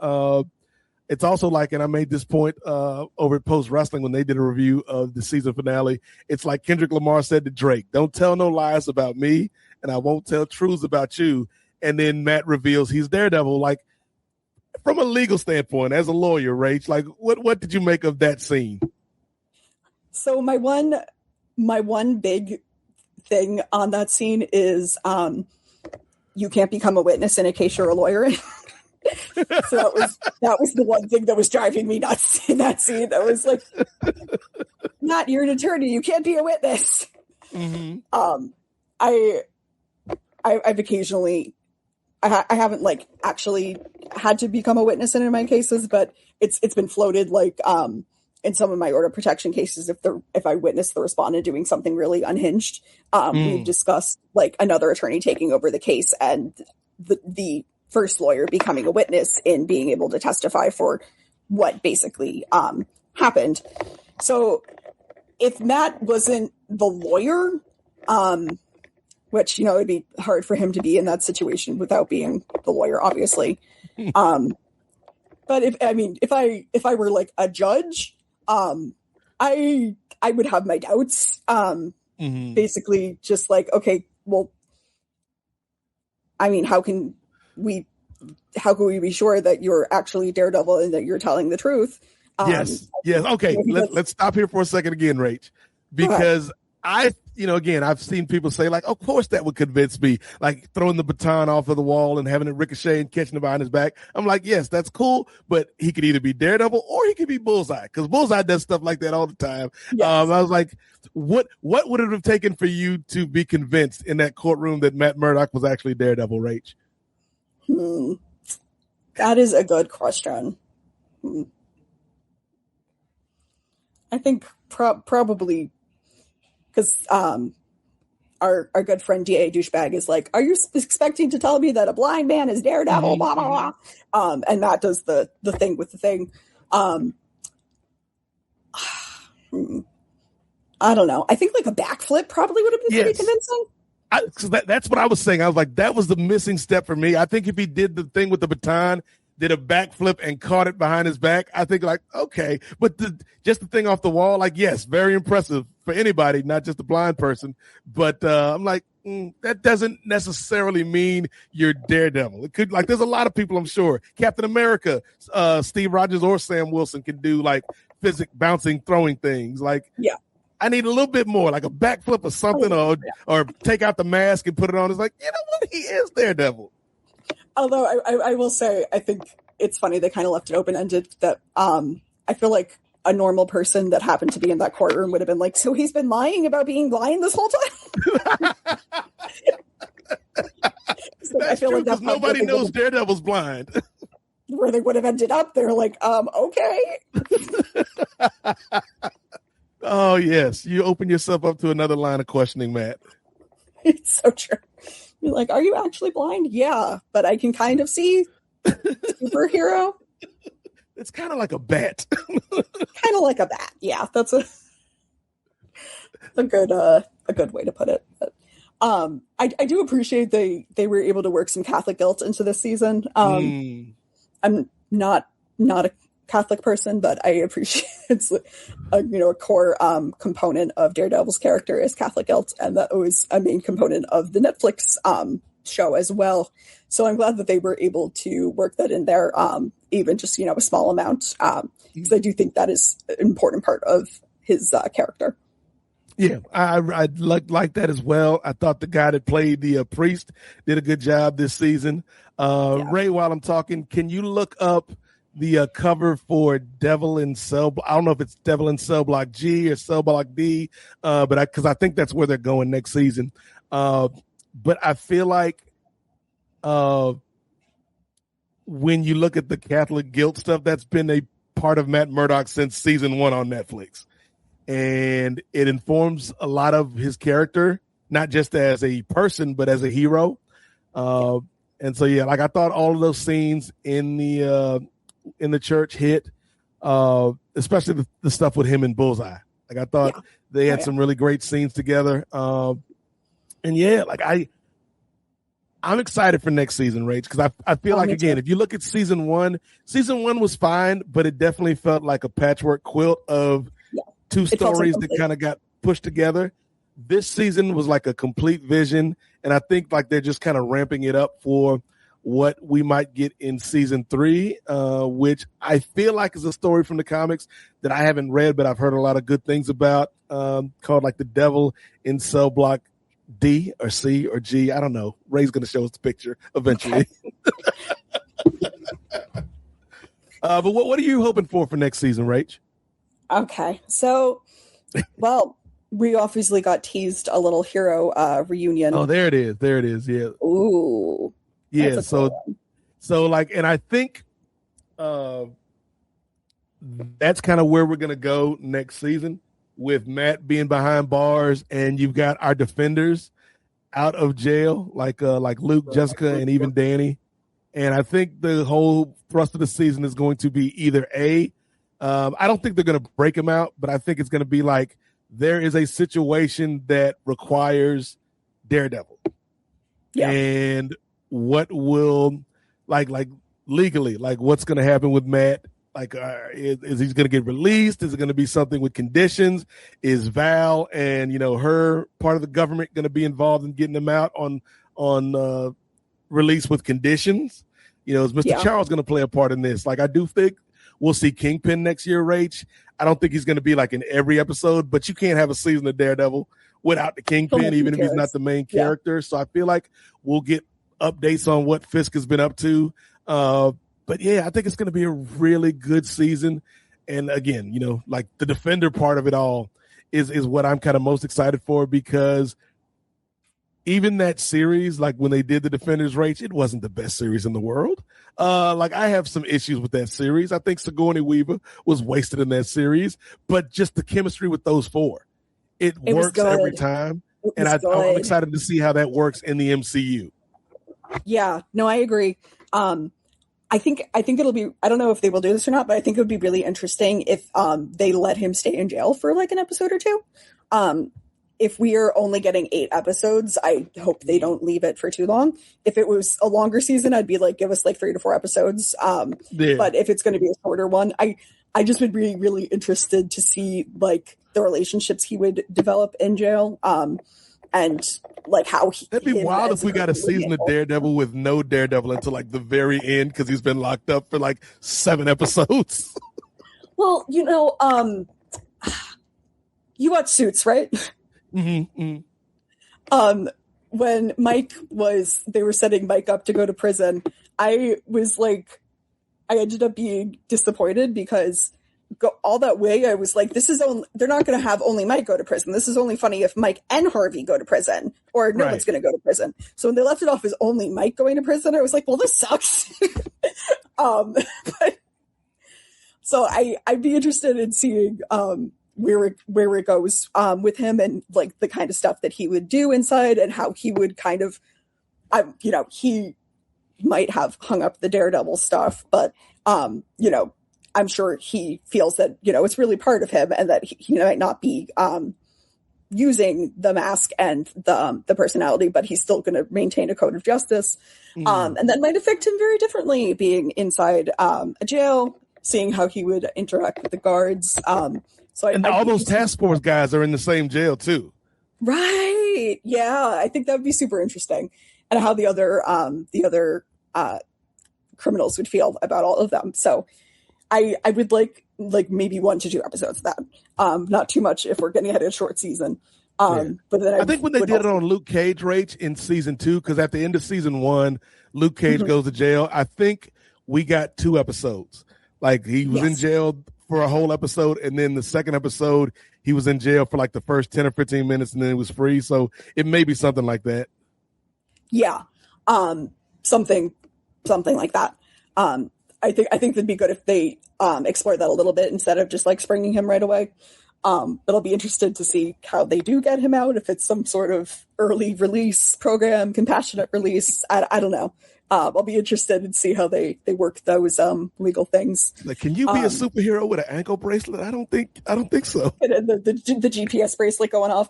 Speaker 4: It's also like, and I made this point over at Post Wrestling when they did a review of the season finale. It's like Kendrick Lamar said to Drake, "Don't tell no lies about me, and I won't tell truths about you." And then Matt reveals he's Daredevil. Like, from a legal standpoint, as a lawyer, Rach, like, what did you make of that scene?
Speaker 3: So my one my one big thing on that scene is you can't become a witness in a case you're a lawyer in. So that was the one thing that was driving me nuts in that scene. I was like, not, you're an attorney, you can't be a witness.
Speaker 4: Mm-hmm.
Speaker 3: I've occasionally, I haven't like actually had to become a witness in any of my cases, but it's been floated like in some of my order of protection cases, if I witness the respondent doing something really unhinged, we've discussed like another attorney taking over the case and the first lawyer becoming a witness in being able to testify for what basically happened. So if Matt wasn't the lawyer, which, you know, it'd be hard for him to be in that situation without being the lawyer, obviously. But if I were like a judge, I would have my doubts. Basically just like, okay, well, I mean, how can we be sure that you're actually Daredevil and that you're telling the truth?
Speaker 4: Yes. Okay. Let's stop here for a second again, Rach, because I've seen people say like, of course that would convince me, like throwing the baton off of the wall and having it ricochet and catching it behind his back. I'm like, yes, that's cool, but he could either be Daredevil or he could be Bullseye, because Bullseye does stuff like that all the time. Yes. I was like, what would it have taken for you to be convinced in that courtroom that Matt Murdock was actually Daredevil, Rach?
Speaker 3: That is a good question. I think probably because our good friend D.A. Douchebag is like, are you expecting to tell me that a blind man is Daredevil? Blah, blah, blah. And Matt does the thing with the thing. I don't know. I think like a backflip probably would have been pretty convincing.
Speaker 4: That's what I was saying. I was like, that was the missing step for me. I think if he did the thing with the baton, did a backflip and caught it behind his back, I think like, okay. But just the thing off the wall, like, yes, very impressive for anybody, not just a blind person. But I'm like, that doesn't necessarily mean you're Daredevil. It could, like, there's a lot of people, I'm sure. Captain America, Steve Rogers or Sam Wilson can do like bouncing, throwing things. Like,
Speaker 3: yeah.
Speaker 4: I need a little bit more, like a backflip or something, or take out the mask and put it on. It's like, you know what? He is Daredevil.
Speaker 3: Although I will say, I think it's funny they kind of left it open-ended that I feel like a normal person that happened to be in that courtroom would have been like, so he's been lying about being blind this whole time?
Speaker 4: I feel like that's nobody knows Daredevil's blind.
Speaker 3: Where they would have ended up, they're like, okay.
Speaker 4: Oh, yes. You open yourself up to another line of questioning, Matt.
Speaker 3: It's so true. You're like, are you actually blind? Yeah, but I can kind of see superhero.
Speaker 4: It's kind of like a bat.
Speaker 3: Kind of like a bat. Yeah, that's a good way to put it. But, I do appreciate they were able to work some Catholic guilt into this season. I'm not a Catholic person, but I appreciate it's a core component of Daredevil's character is Catholic guilt, and that was a main component of the Netflix show as well. So I'm glad that they were able to work that in there, even just a small amount, because I do think that is an important part of his character.
Speaker 4: Yeah, I like that as well. I thought the guy that played the priest did a good job this season. Ray, while I'm talking, can you look up the cover for Devil in Cell? I don't know if it's Devil in Cell Block G or Cell Block D, but because I think that's where they're going next season. But I feel like when you look at the Catholic guilt stuff, that's been a part of Matt Murdock since season 1 on Netflix. And it informs a lot of his character, not just as a person, but as a hero. And so, yeah, like I thought all of those scenes in the church hit, especially the stuff with him and Bullseye. Like I thought they had some really great scenes together. And yeah, like I'm excited for next season, Rach, because I feel like, again, if you look at season one was fine, but it definitely felt like a patchwork quilt of two stories that kind of got pushed together. This season was like a complete vision, and I think like they're just kind of ramping it up for what we might get in season 3, which I feel like is a story from the comics that I haven't read, but I've heard a lot of good things about, called like The Devil in Cell Block D or C or G. I don't know. Ray's going to show us the picture eventually. Okay. But what are you hoping for next season, Rach?
Speaker 3: Okay. So, well, we obviously got teased a little hero reunion.
Speaker 4: Oh, there it is. There it is. Yeah.
Speaker 3: Ooh.
Speaker 4: Yeah. So like, and I think that's kind of where we're going to go next season, with Matt being behind bars, and you've got our defenders out of jail, like Luke, Jessica, and even Danny. And I think the whole thrust of the season is going to be either I don't think they're going to break him out, but I think it's going to be like there is a situation that requires Daredevil. Yeah. And what will like legally, like what's going to happen with Matt? Like, is he going to get released? Is it going to be something with conditions? Is Val and, her part of the government going to be involved in getting him out on release with conditions? Is Mr. Charles going to play a part in this? Like, I do think we'll see Kingpin next year, Rach. I don't think he's going to be like in every episode, but you can't have a season of Daredevil without the Kingpin, even if he's not the main character. Yeah. So I feel like we'll get updates on what Fisk has been up to. But yeah, I think it's going to be a really good season. And again, like the defender part of it all is what I'm kind of most excited for, because even that series, like when they did the Defenders, Rach, it wasn't the best series in the world. Like I have some issues with that series. I think Sigourney Weaver was wasted in that series, but just the chemistry with those four, it works every time. And I'm excited to see how that works in the MCU.
Speaker 3: Yeah, no, I agree. I think it'll be, I don't know if they will do this or not, but I think it would be really interesting if they let him stay in jail for like an episode or two. If we are only getting 8 episodes, I hope they don't leave it for too long. If it was a longer season, I'd be like, give us like 3 to 4 episodes. But if it's going to be a shorter one, I just would be really interested to see like the relationships he would develop in jail. And like how
Speaker 4: that'd be wild if we got a season of Daredevil with no Daredevil until like the very end, because he's been locked up for like 7 episodes.
Speaker 3: Well, you watch Suits, right?
Speaker 4: Mm-hmm.
Speaker 3: When they were setting Mike up to go to prison, I ended up being disappointed, because all that way I was like, they're not going to have only Mike go to prison. This is only funny if Mike and Harvey go to prison, or no one's going to go to prison. So when they left it off as only Mike going to prison, I was like, well, this sucks. So I'd be interested in seeing where it goes with him, and like the kind of stuff that he would do inside, and how he would kind of, he might have hung up the Daredevil stuff, but I'm sure he feels that, it's really part of him, and that he might not be using the mask and the personality, but he's still going to maintain a code of justice. And that might affect him very differently being inside a jail, seeing how he would interact with the guards.
Speaker 4: And all those task force guys are in the same jail too.
Speaker 3: Right. Yeah. I think that would be super interesting. And how the other criminals would feel about all of them. So I would like maybe 1 to 2 episodes of that. Not too much if we're getting ahead of a short season. But then
Speaker 4: I think when they did it on Luke Cage, Rach, in season 2, because at the end of season 1, Luke Cage goes to jail. I think we got 2 episodes. Like he was in jail for a whole episode, and then the second episode he was in jail for like the first 10 or 15 minutes, and then he was free. So it may be something like that. Yeah.
Speaker 3: Something like that. I think it'd be good if they explore that a little bit instead of just like springing him right away. But I'll be interested to see how they do get him out, if it's some sort of early release program, compassionate release. I don't know. I'll be interested and see how they work those legal things.
Speaker 4: Like, can you be a superhero with an ankle bracelet? I don't think so.
Speaker 3: And the GPS bracelet going off.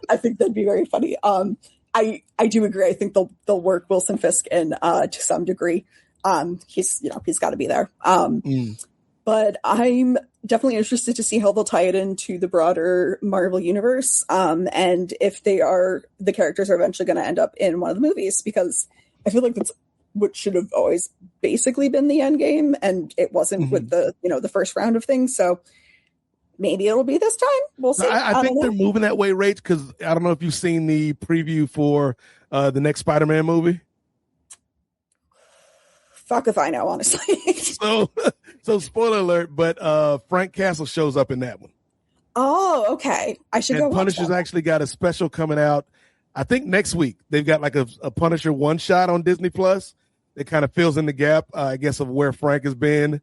Speaker 3: I think that'd be very funny. I do agree. I think they'll work Wilson Fisk in to some degree. He's got to be there. but I'm definitely interested to see how they'll tie it into the broader Marvel universe, and if the characters are eventually going to end up in one of the movies, because I feel like that's what should have always basically been the end game, and it wasn't with the first round of things. So maybe it'll be this time. We'll see.
Speaker 4: I think they're moving that way, Rach, because I don't know if you've seen the preview for the next Spider-Man movie.
Speaker 3: Fuck if I know, honestly.
Speaker 4: So spoiler alert, but Frank Castle shows up in that one.
Speaker 3: Oh, okay. I should go watch
Speaker 4: Punisher's
Speaker 3: that.
Speaker 4: actually got a special coming out, I think next week. They've got like a Punisher one shot on Disney Plus. It kind of fills in the gap, I guess, of where Frank has been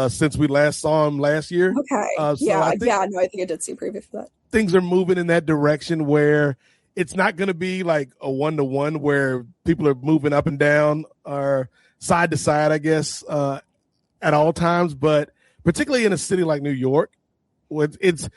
Speaker 4: since we last saw him last year.
Speaker 3: Okay. I think I did see a preview for that.
Speaker 4: Things are moving in that direction where it's not going to be like a 1-to-1 where people are moving up and down or side to side, I guess, at all times. But particularly in a city like New York, it's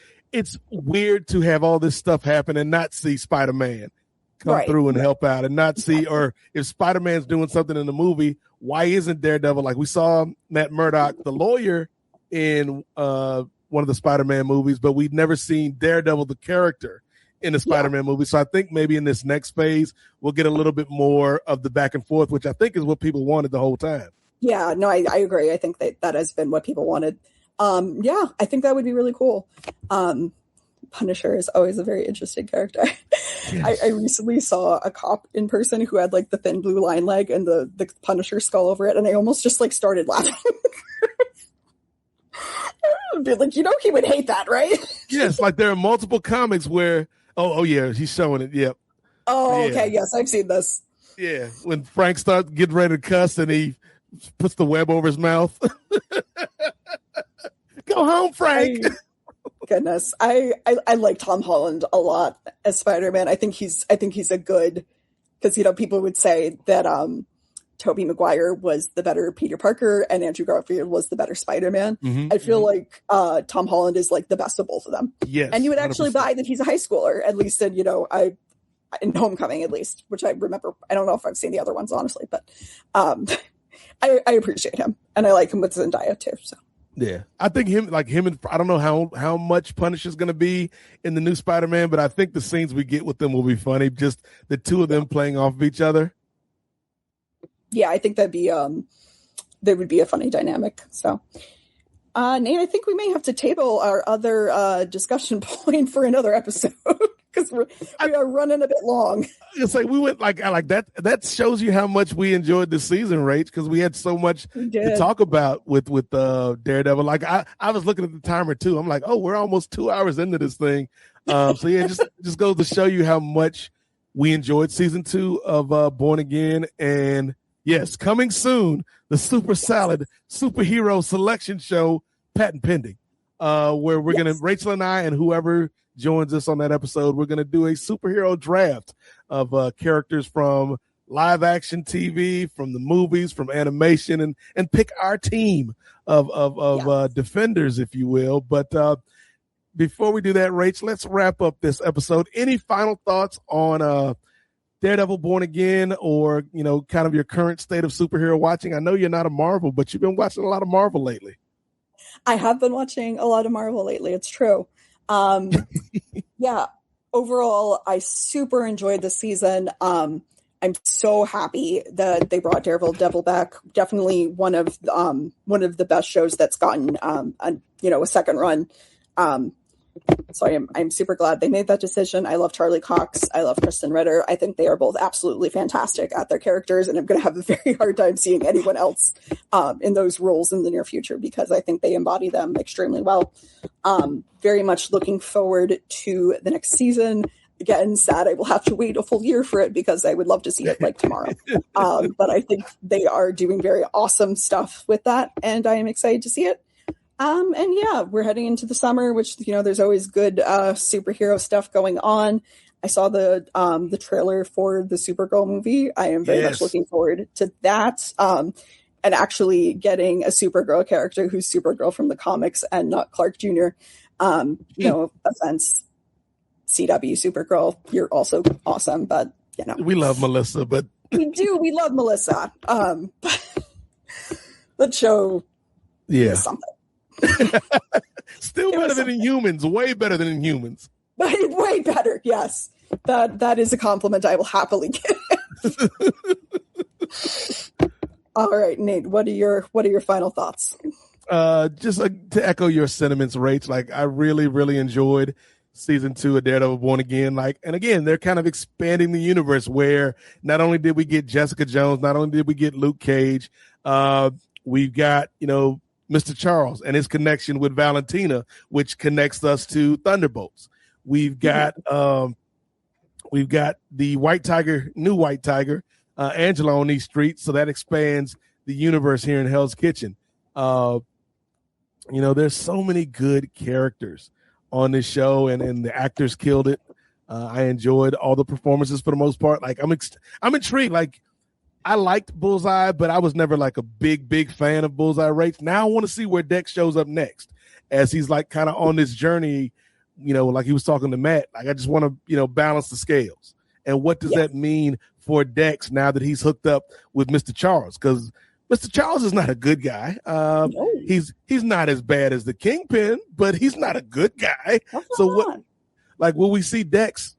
Speaker 4: weird to have all this stuff happen and not see Spider-Man come through and help out, and not see, or if Spider-Man's doing something in the movie, why isn't Daredevil? Like we saw Matt Murdock, the lawyer, in one of the Spider-Man movies, but we'd never seen Daredevil, the character, in the Spider-Man movie. So I think maybe in this next phase, we'll get a little bit more of the back and forth, which I think is what people wanted the whole time.
Speaker 3: Yeah, no, I agree. I think that has been what people wanted. I think that would be really cool. Punisher is always a very interesting character. Yes. I recently saw a cop in person who had like the thin blue line leg and the Punisher skull over it, and I almost just like started laughing. I'd be like, he would hate that, right?
Speaker 4: Yes, like there are multiple comics where, oh yeah, he's showing it. Yep.
Speaker 3: Oh, yeah. Okay, yes, I've seen this.
Speaker 4: Yeah, when Frank starts getting ready to cuss and he puts the web over his mouth. Go home, Frank.
Speaker 3: Goodness, I like Tom Holland a lot as Spider-Man. I think he's a good, because people would say that Tobey Maguire was the better Peter Parker and Andrew Garfield was the better Spider-Man. Mm-hmm, I feel like Tom Holland is like the best of both of them. Yes, and you would actually 100%. Buy that he's a high schooler, at least in in Homecoming, at least, which I remember. I don't know if I've seen the other ones, honestly, but I appreciate him, and I like him with Zendaya too. So.
Speaker 4: Yeah, I think him and I don't know how much Punisher's going to be in the new Spider-Man, but I think the scenes we get with them will be funny. Just the two of them playing off of each other.
Speaker 3: Yeah, I think that would be a funny dynamic. So, Nate, I think we may have to table our other discussion point for another episode because we are running a bit long.
Speaker 4: It's like we went like that. That shows you how much we enjoyed this season, Rach, because we had so much to talk about with Daredevil. Like I was looking at the timer too. I'm like, oh, we're almost 2 hours into this thing. So yeah, just goes to show you how much we enjoyed season 2 of Born Again. And yes, coming soon, the Super Salad Superhero Selection Show, patent pending, where we're gonna, Rachel and I and whoever joins us on that episode, we're going to do a superhero draft of characters from live action TV, from the movies, from animation, and pick our team of defenders, if you will. But before we do that, Rach, let's wrap up this episode. Any final thoughts on Daredevil Born Again, or kind of your current state of superhero watching? I know you're not a Marvel, but you've been watching a lot of Marvel lately.
Speaker 3: I have been watching a lot of Marvel lately. It's true. Overall, I super enjoyed the season. I'm so happy that they brought Daredevil back. Definitely one of the best shows that's gotten a second run. So I'm super glad they made that decision. I love Charlie Cox. I love Kristen Ritter. I think they are both absolutely fantastic at their characters, and I'm going to have a very hard time seeing anyone else in those roles in the near future because I think they embody them extremely well. Very much looking forward to the next season. Again, sad I will have to wait a full year for it because I would love to see it like tomorrow. But I think they are doing very awesome stuff with that, and I am excited to see it. We're heading into the summer, which, there's always good superhero stuff going on. I saw the trailer for the Supergirl movie. I am very much looking forward to that. And actually getting a Supergirl character who's Supergirl from the comics and not Clark Jr. No offense, CW Supergirl, you're also awesome, but
Speaker 4: we love Melissa, but
Speaker 3: we love Melissa. But the show is something.
Speaker 4: Still better than Inhumans. Way better than Inhumans.
Speaker 3: Way better. Yes, that is a compliment I will happily give. All right, Nate. What are your final thoughts?
Speaker 4: Just to echo your sentiments, Rach. Like, I really, really enjoyed season 2 of Daredevil Born Again. Like, and again, they're kind of expanding the universe where not only did we get Jessica Jones, not only did we get Luke Cage, we've got, Mr. Charles and his connection with Valentina, which connects us to Thunderbolts. We've got the new White Tiger, Angela on these streets, so that expands the universe here in Hell's Kitchen. There's so many good characters on this show, and the actors killed it. I enjoyed all the performances for the most part. Like, I'm intrigued. Like, I liked Bullseye, but I was never like a big fan of Bullseye Rates. Now I want to see where Dex shows up next, as he's like kind of on this journey. Like he was talking to Matt. Like, I just want to balance the scales. And what does that mean for Dex now that he's hooked up with Mr. Charles? Because Mr. Charles is not a good guy. No. He's not as bad as the Kingpin, but he's not a good guy. Will we see Dex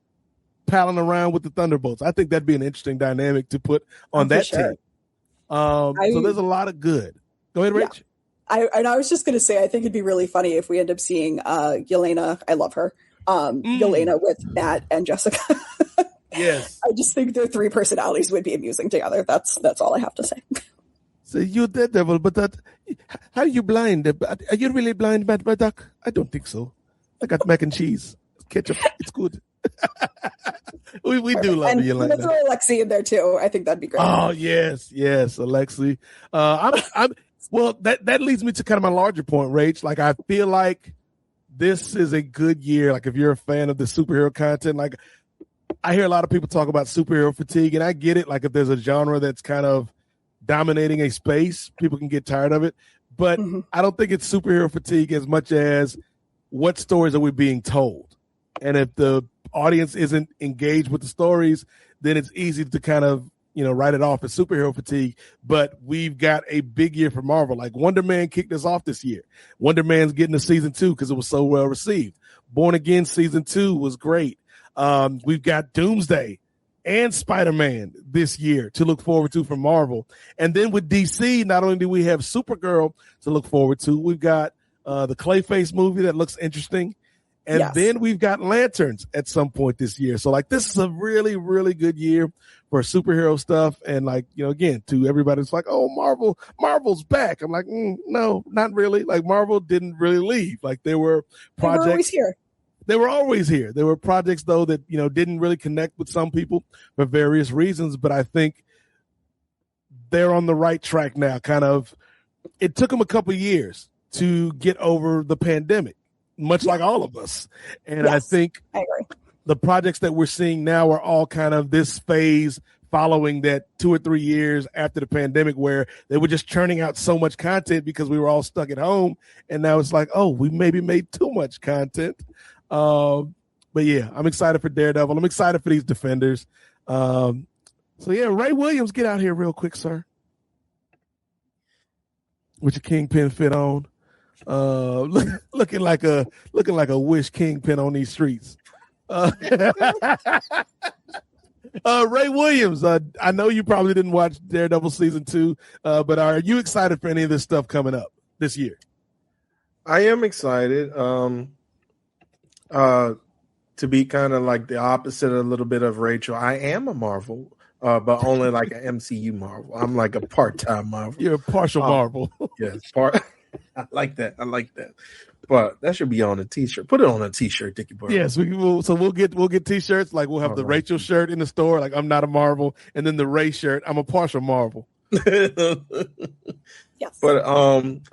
Speaker 4: palling around with the Thunderbolts? I think that'd be an interesting dynamic to put on that team. So there's a lot of good. Go ahead, Rich.
Speaker 3: I was just going to say, I think it'd be really funny if we end up seeing Yelena. I love her. Yelena with Matt and Jessica.
Speaker 4: Yes.
Speaker 3: I just think their 3 personalities would be amusing together. That's all I have to say.
Speaker 4: So you're Daredevil, but how are you blind? Are you really blind, Matt Murdock? I don't think so. I got mac and cheese, ketchup. It's good. we do love you like that.
Speaker 3: Throw Alexi in there too. I think that'd be great.
Speaker 4: Oh yes, Alexi. Well, that leads me to kind of my larger point, Rach. Like, I feel like this is a good year. Like, if you're a fan of the superhero content, like, I hear a lot of people talk about superhero fatigue, and I get it. Like, if there's a genre that's kind of dominating a space, people can get tired of it. But I don't think it's superhero fatigue as much as what stories are we being told. And if the audience isn't engaged with the stories, then it's easy to kind of, write it off as superhero fatigue. But we've got a big year for Marvel. Like, Wonder Man kicked us off this year. Wonder Man's getting to season 2 because it was so well received. Born Again season 2 was great. We've got Doomsday and Spider-Man this year to look forward to from Marvel. And then with DC, not only do we have Supergirl to look forward to, we've got the Clayface movie that looks interesting. And then we've got Lanterns at some point this year. So, like, this is a really, really good year for superhero stuff. And, like, again, to everybody, it's like, oh, Marvel's back. I'm like, no, not really. Like, Marvel didn't really leave. Like, there were projects.
Speaker 3: They were always here.
Speaker 4: They were always here. There were projects, though, that, didn't really connect with some people for various reasons. But I think they're on the right track now. Kind of, it took them a couple of years to get over the pandemic, much like all of us. And I think
Speaker 3: I agree.
Speaker 4: The projects that we're seeing now are all kind of this phase following that 2 or 3 years after the pandemic, where they were just churning out so much content because we were all stuck at home. And now it's like, oh, we maybe made too much content. But yeah, I'm excited for Daredevil. I'm excited for these Defenders. So yeah, Ray Williams, get out here real quick, sir. With your Kingpin fit on. Looking like a Wish Kingpin on these streets. Ray Williams, I know you probably didn't watch Daredevil season 2, but are you excited for any of this stuff coming up this year?
Speaker 2: I am excited. To be kind of like the opposite a little bit of Rachel, I am a Marvel, but only like an MCU Marvel. I'm like a part-time Marvel.
Speaker 4: You're a partial Marvel.
Speaker 2: Yes, I like that. But that should be on a T-shirt. Put it on a T-shirt, Dickie Boy.
Speaker 4: Yes, we will. So we'll get T-shirts. Like, we'll have the Rachel shirt in the store. Like, I'm not a Marvel, and then the Ray shirt. I'm a partial Marvel.
Speaker 3: Yes.
Speaker 2: But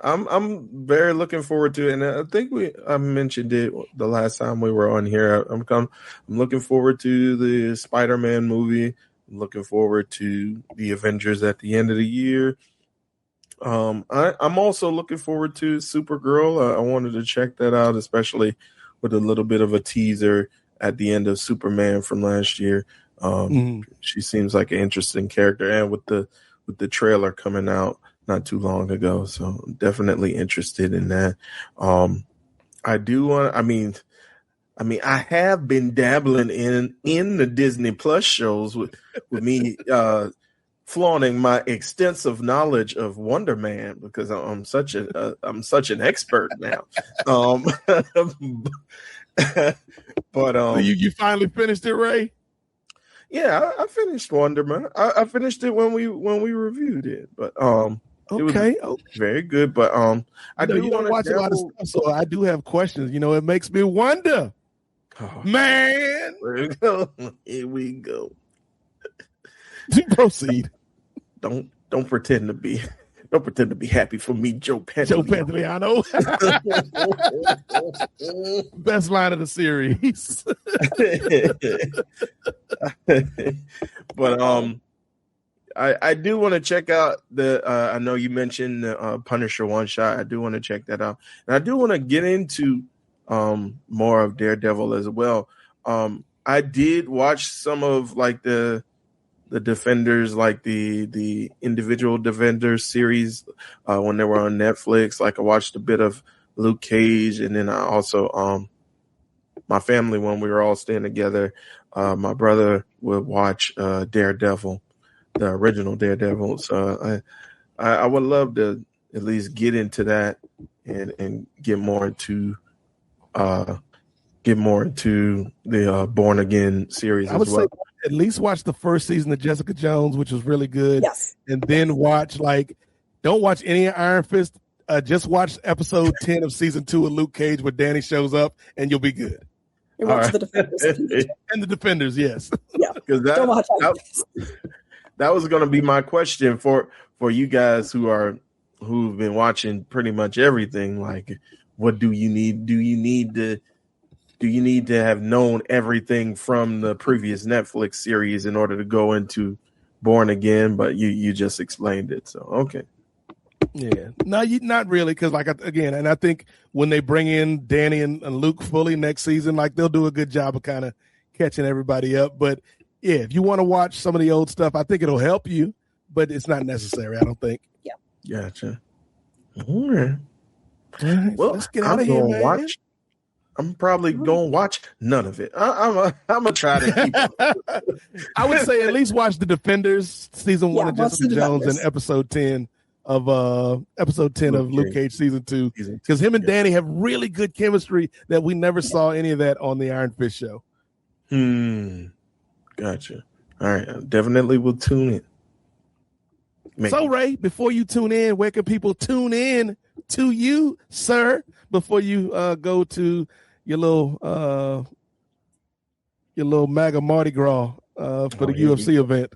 Speaker 2: I'm very looking forward to it, and I think I mentioned it the last time we were on here. I'm looking forward to the Spider-Man movie. I'm looking forward to the Avengers at the end of the year. I'm also looking forward to Supergirl. I wanted to check that out, especially with a little bit of a teaser at the end of Superman from last year. She seems like an interesting character, and with the trailer coming out not too long ago. So I'm definitely interested in that. I do want. I mean, I have been dabbling in the Disney Plus shows with me flaunting my extensive knowledge of Wonder Man because I'm such an expert now. But
Speaker 4: So you finally finished it, Ray?
Speaker 2: Yeah, I finished Wonder Man. I finished it when we reviewed it, but
Speaker 4: okay,
Speaker 2: it was very good. But I do
Speaker 4: you don't
Speaker 2: want
Speaker 4: watch
Speaker 2: to
Speaker 4: a lot of stuff, so I do have questions. It makes me wonder, man.
Speaker 2: Here we go.
Speaker 4: Proceed.
Speaker 2: Don't pretend to be happy for me, Joe Pantoliano.
Speaker 4: Joe Pantoliano. Best line of the series.
Speaker 2: But I do want to check out the I know you mentioned the Punisher one shot. I do want to check that out. And I do want to get into more of Daredevil as well. I did watch some of like the Defenders, like the individual Defenders series when they were on Netflix. Like I watched a bit of Luke Cage, and then I also my family, when we were all staying together, my brother would watch Daredevil, the original Daredevil. So I would love to at least get into that and get more into the Born Again series
Speaker 4: I would
Speaker 2: as well.
Speaker 4: say at least watch the first season of Jessica Jones, which was really good.
Speaker 3: Yes.
Speaker 4: And then don't watch any Iron Fist. Just watch episode 10 of season 2 of Luke Cage where Danny shows up, and you'll be good.
Speaker 3: You watch the Defenders.
Speaker 4: And the Defenders, yes.
Speaker 3: Yeah.
Speaker 2: Because
Speaker 3: Don't watch
Speaker 2: that was going to be my question for you guys who've been watching pretty much everything. Like, what do you need? Do you need to have known everything from the previous Netflix series in order to go into Born Again? But you just explained it, so okay.
Speaker 4: Yeah, no, not really, because and I think when they bring in Danny and Luke fully next season, like they'll do a good job of kind of catching everybody up. But yeah, if you want to watch some of the old stuff, I think it'll help you, but it's not necessary, I don't think.
Speaker 3: Yeah.
Speaker 2: Gotcha. All right.
Speaker 4: Well, let's get out of here, man.
Speaker 2: I'm probably gonna watch none of it. I'm gonna try to keep up.
Speaker 4: I would say at least watch the Defenders season 1 of Jessica Jones and episode 10 of Luke Cage season 2, because him and Danny have really good chemistry that we never saw any of that on the Iron Fist show.
Speaker 2: Gotcha. All right, I definitely will tune in.
Speaker 4: So Ray, before you tune in, where can people tune in to you, sir, before you go to your little MAGA Mardi Gras for the UFC event?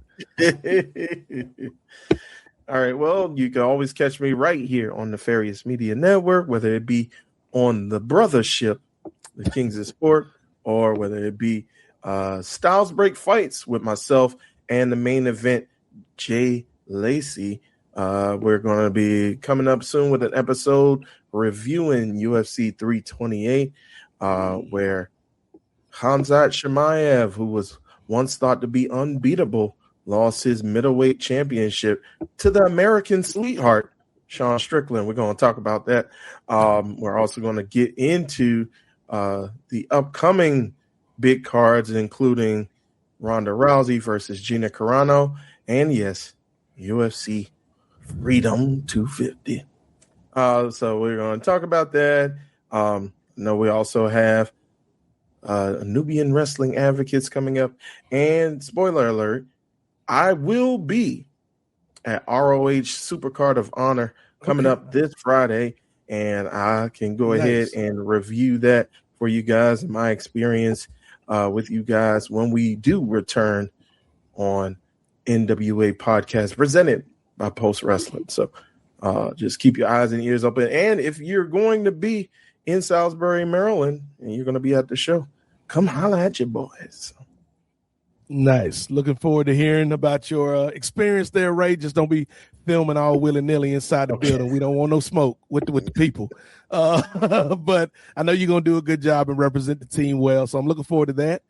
Speaker 2: All right, well, you can always catch me right here on the Nefarious Media Network, whether it be on the Brothership, the Kings of Sport, or whether it be Styles Break Fights with myself and the main event, Jay Lacey. We're going to be coming up soon with an episode reviewing UFC 328, where Khamzat Chimaev, who was once thought to be unbeatable, lost his middleweight championship to the American sweetheart, Sean Strickland. We're going to talk about that. We're also going to get into the upcoming big cards, including Ronda Rousey versus Gina Carano, and yes, UFC Freedom 250. So we're going to talk about that. We also have Nubian Wrestling Advocates coming up. And spoiler alert, I will be at ROH Supercard of Honor coming up this Friday, and I can go ahead and review that for you guys and my experience with you guys when we do return on NWA Podcast presented by Post Wrestling. So just keep your eyes and ears open. And if you're going to be in Salisbury, Maryland, and you're going to be at the show, come holler at your boys.
Speaker 4: Nice. Looking forward to hearing about your experience there, Ray. Just don't be filming all willy-nilly inside the building. We don't want no smoke with the people. But I know you're going to do a good job and represent the team well, so I'm looking forward to that.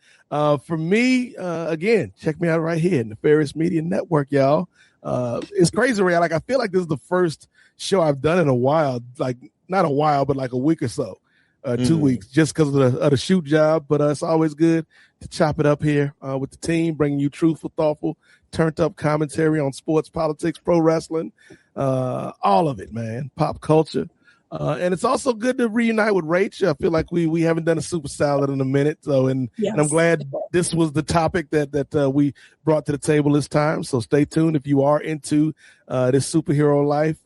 Speaker 4: For me, again, check me out right here in the Ferris Media Network, y'all. It's crazy, Ray. Like, I feel like this is the first show I've done in a while, like not a while, but like a week or so. 2 weeks, just because of the shoot job. But it's always good to chop it up here with the team, bringing you truthful, thoughtful, turned up commentary on sports, politics, pro wrestling, all of it, man, pop culture. And it's also good to reunite with Rach. I feel like we haven't done a super salad in a minute. So, and I'm glad this was the topic that we brought to the table this time. So stay tuned if you are into this superhero life.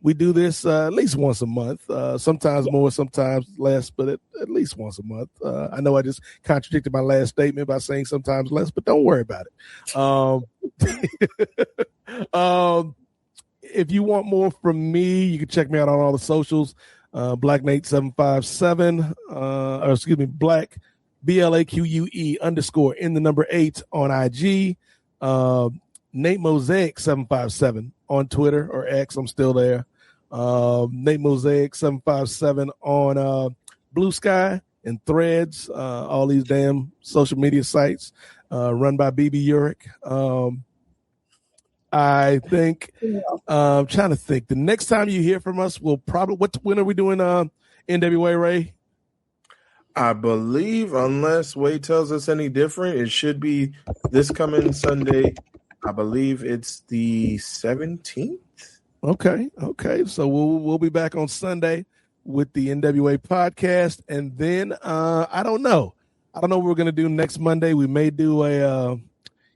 Speaker 4: We do this at least once a month, sometimes more, sometimes less, but at least once a month. I know I just contradicted my last statement by saying sometimes less, but don't worry about it. If you want more from me, you can check me out on all the socials. Black Nate 757, or excuse me, Black BLAQUE _ in the number 8 on IG. Nate Mosaic 757 on Twitter or X. I'm still there. Nate Mosaic 757 on Blue Sky and Threads. All these damn social media sites run by BB Urick. I think I'm trying to think. The next time you hear from us, we'll probably when are we doing NWA, Ray?
Speaker 2: I believe, unless Wade tells us any different, it should be this coming Sunday. I believe it's the 17th.
Speaker 4: Okay. So we'll be back on Sunday with the NWA podcast, and then I don't know what we're gonna do next Monday. We may do a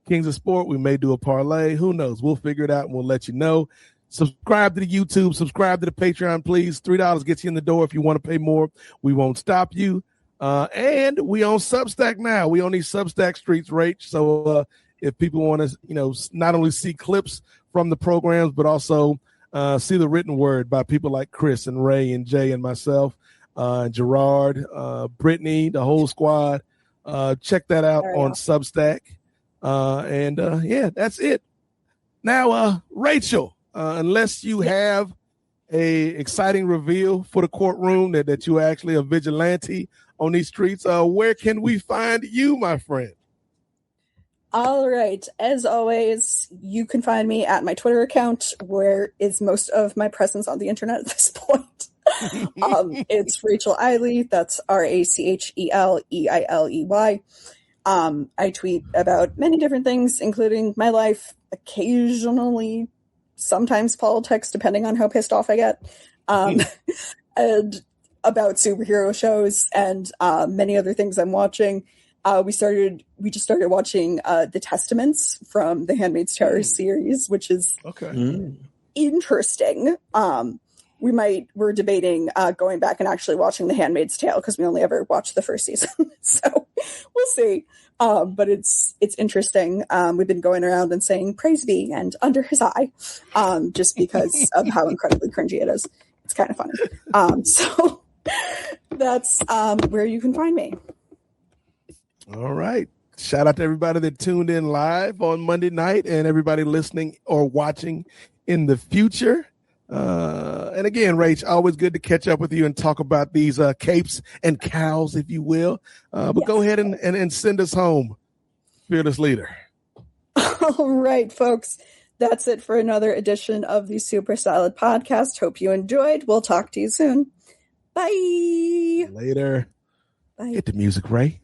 Speaker 4: Kings of Sport. We may do a parlay. Who knows? We'll figure it out and we'll let you know. Subscribe to the YouTube. Subscribe to the Patreon, please. $3 gets you in the door. If you want to pay more, we won't stop you. And we on Substack now. We on these Substack streets, Rach. So if people want to, not only see clips from the programs, but also see the written word by people like Chris and Ray and Jay and myself, Gerard, Brittany, the whole squad. Check that out on Substack. That's it. Now, Rachel, unless you have a exciting reveal for the courtroom that you're actually a vigilante on these streets, where can we find you, my friend?
Speaker 3: All right. As always, you can find me at my Twitter account, where is most of my presence on the internet at this point. It's Rachel Eiley. That's RACHELEILEY. I tweet about many different things, including my life, occasionally, sometimes politics, depending on how pissed off I get, and about superhero shows and many other things I'm watching. We just started watching The Testaments from the Handmaid's Tale series, which is interesting. We're debating going back and actually watching The Handmaid's Tale because we only ever watched the first season. So we'll see. But it's interesting. We've been going around and saying praise be and under his eye, just because of how incredibly cringy it is. It's kind of funny. So that's where you can find me.
Speaker 4: All right. Shout out to everybody that tuned in live on Monday night and everybody listening or watching in the future. And again, Rach, always good to catch up with you and talk about these capes and cows, if you will. But go ahead and send us home, fearless leader.
Speaker 3: All right, folks. That's it for another edition of the Super Salad Podcast. Hope you enjoyed. We'll talk to you soon. Bye.
Speaker 4: Later.
Speaker 3: Bye.
Speaker 4: Hit the music, Ray.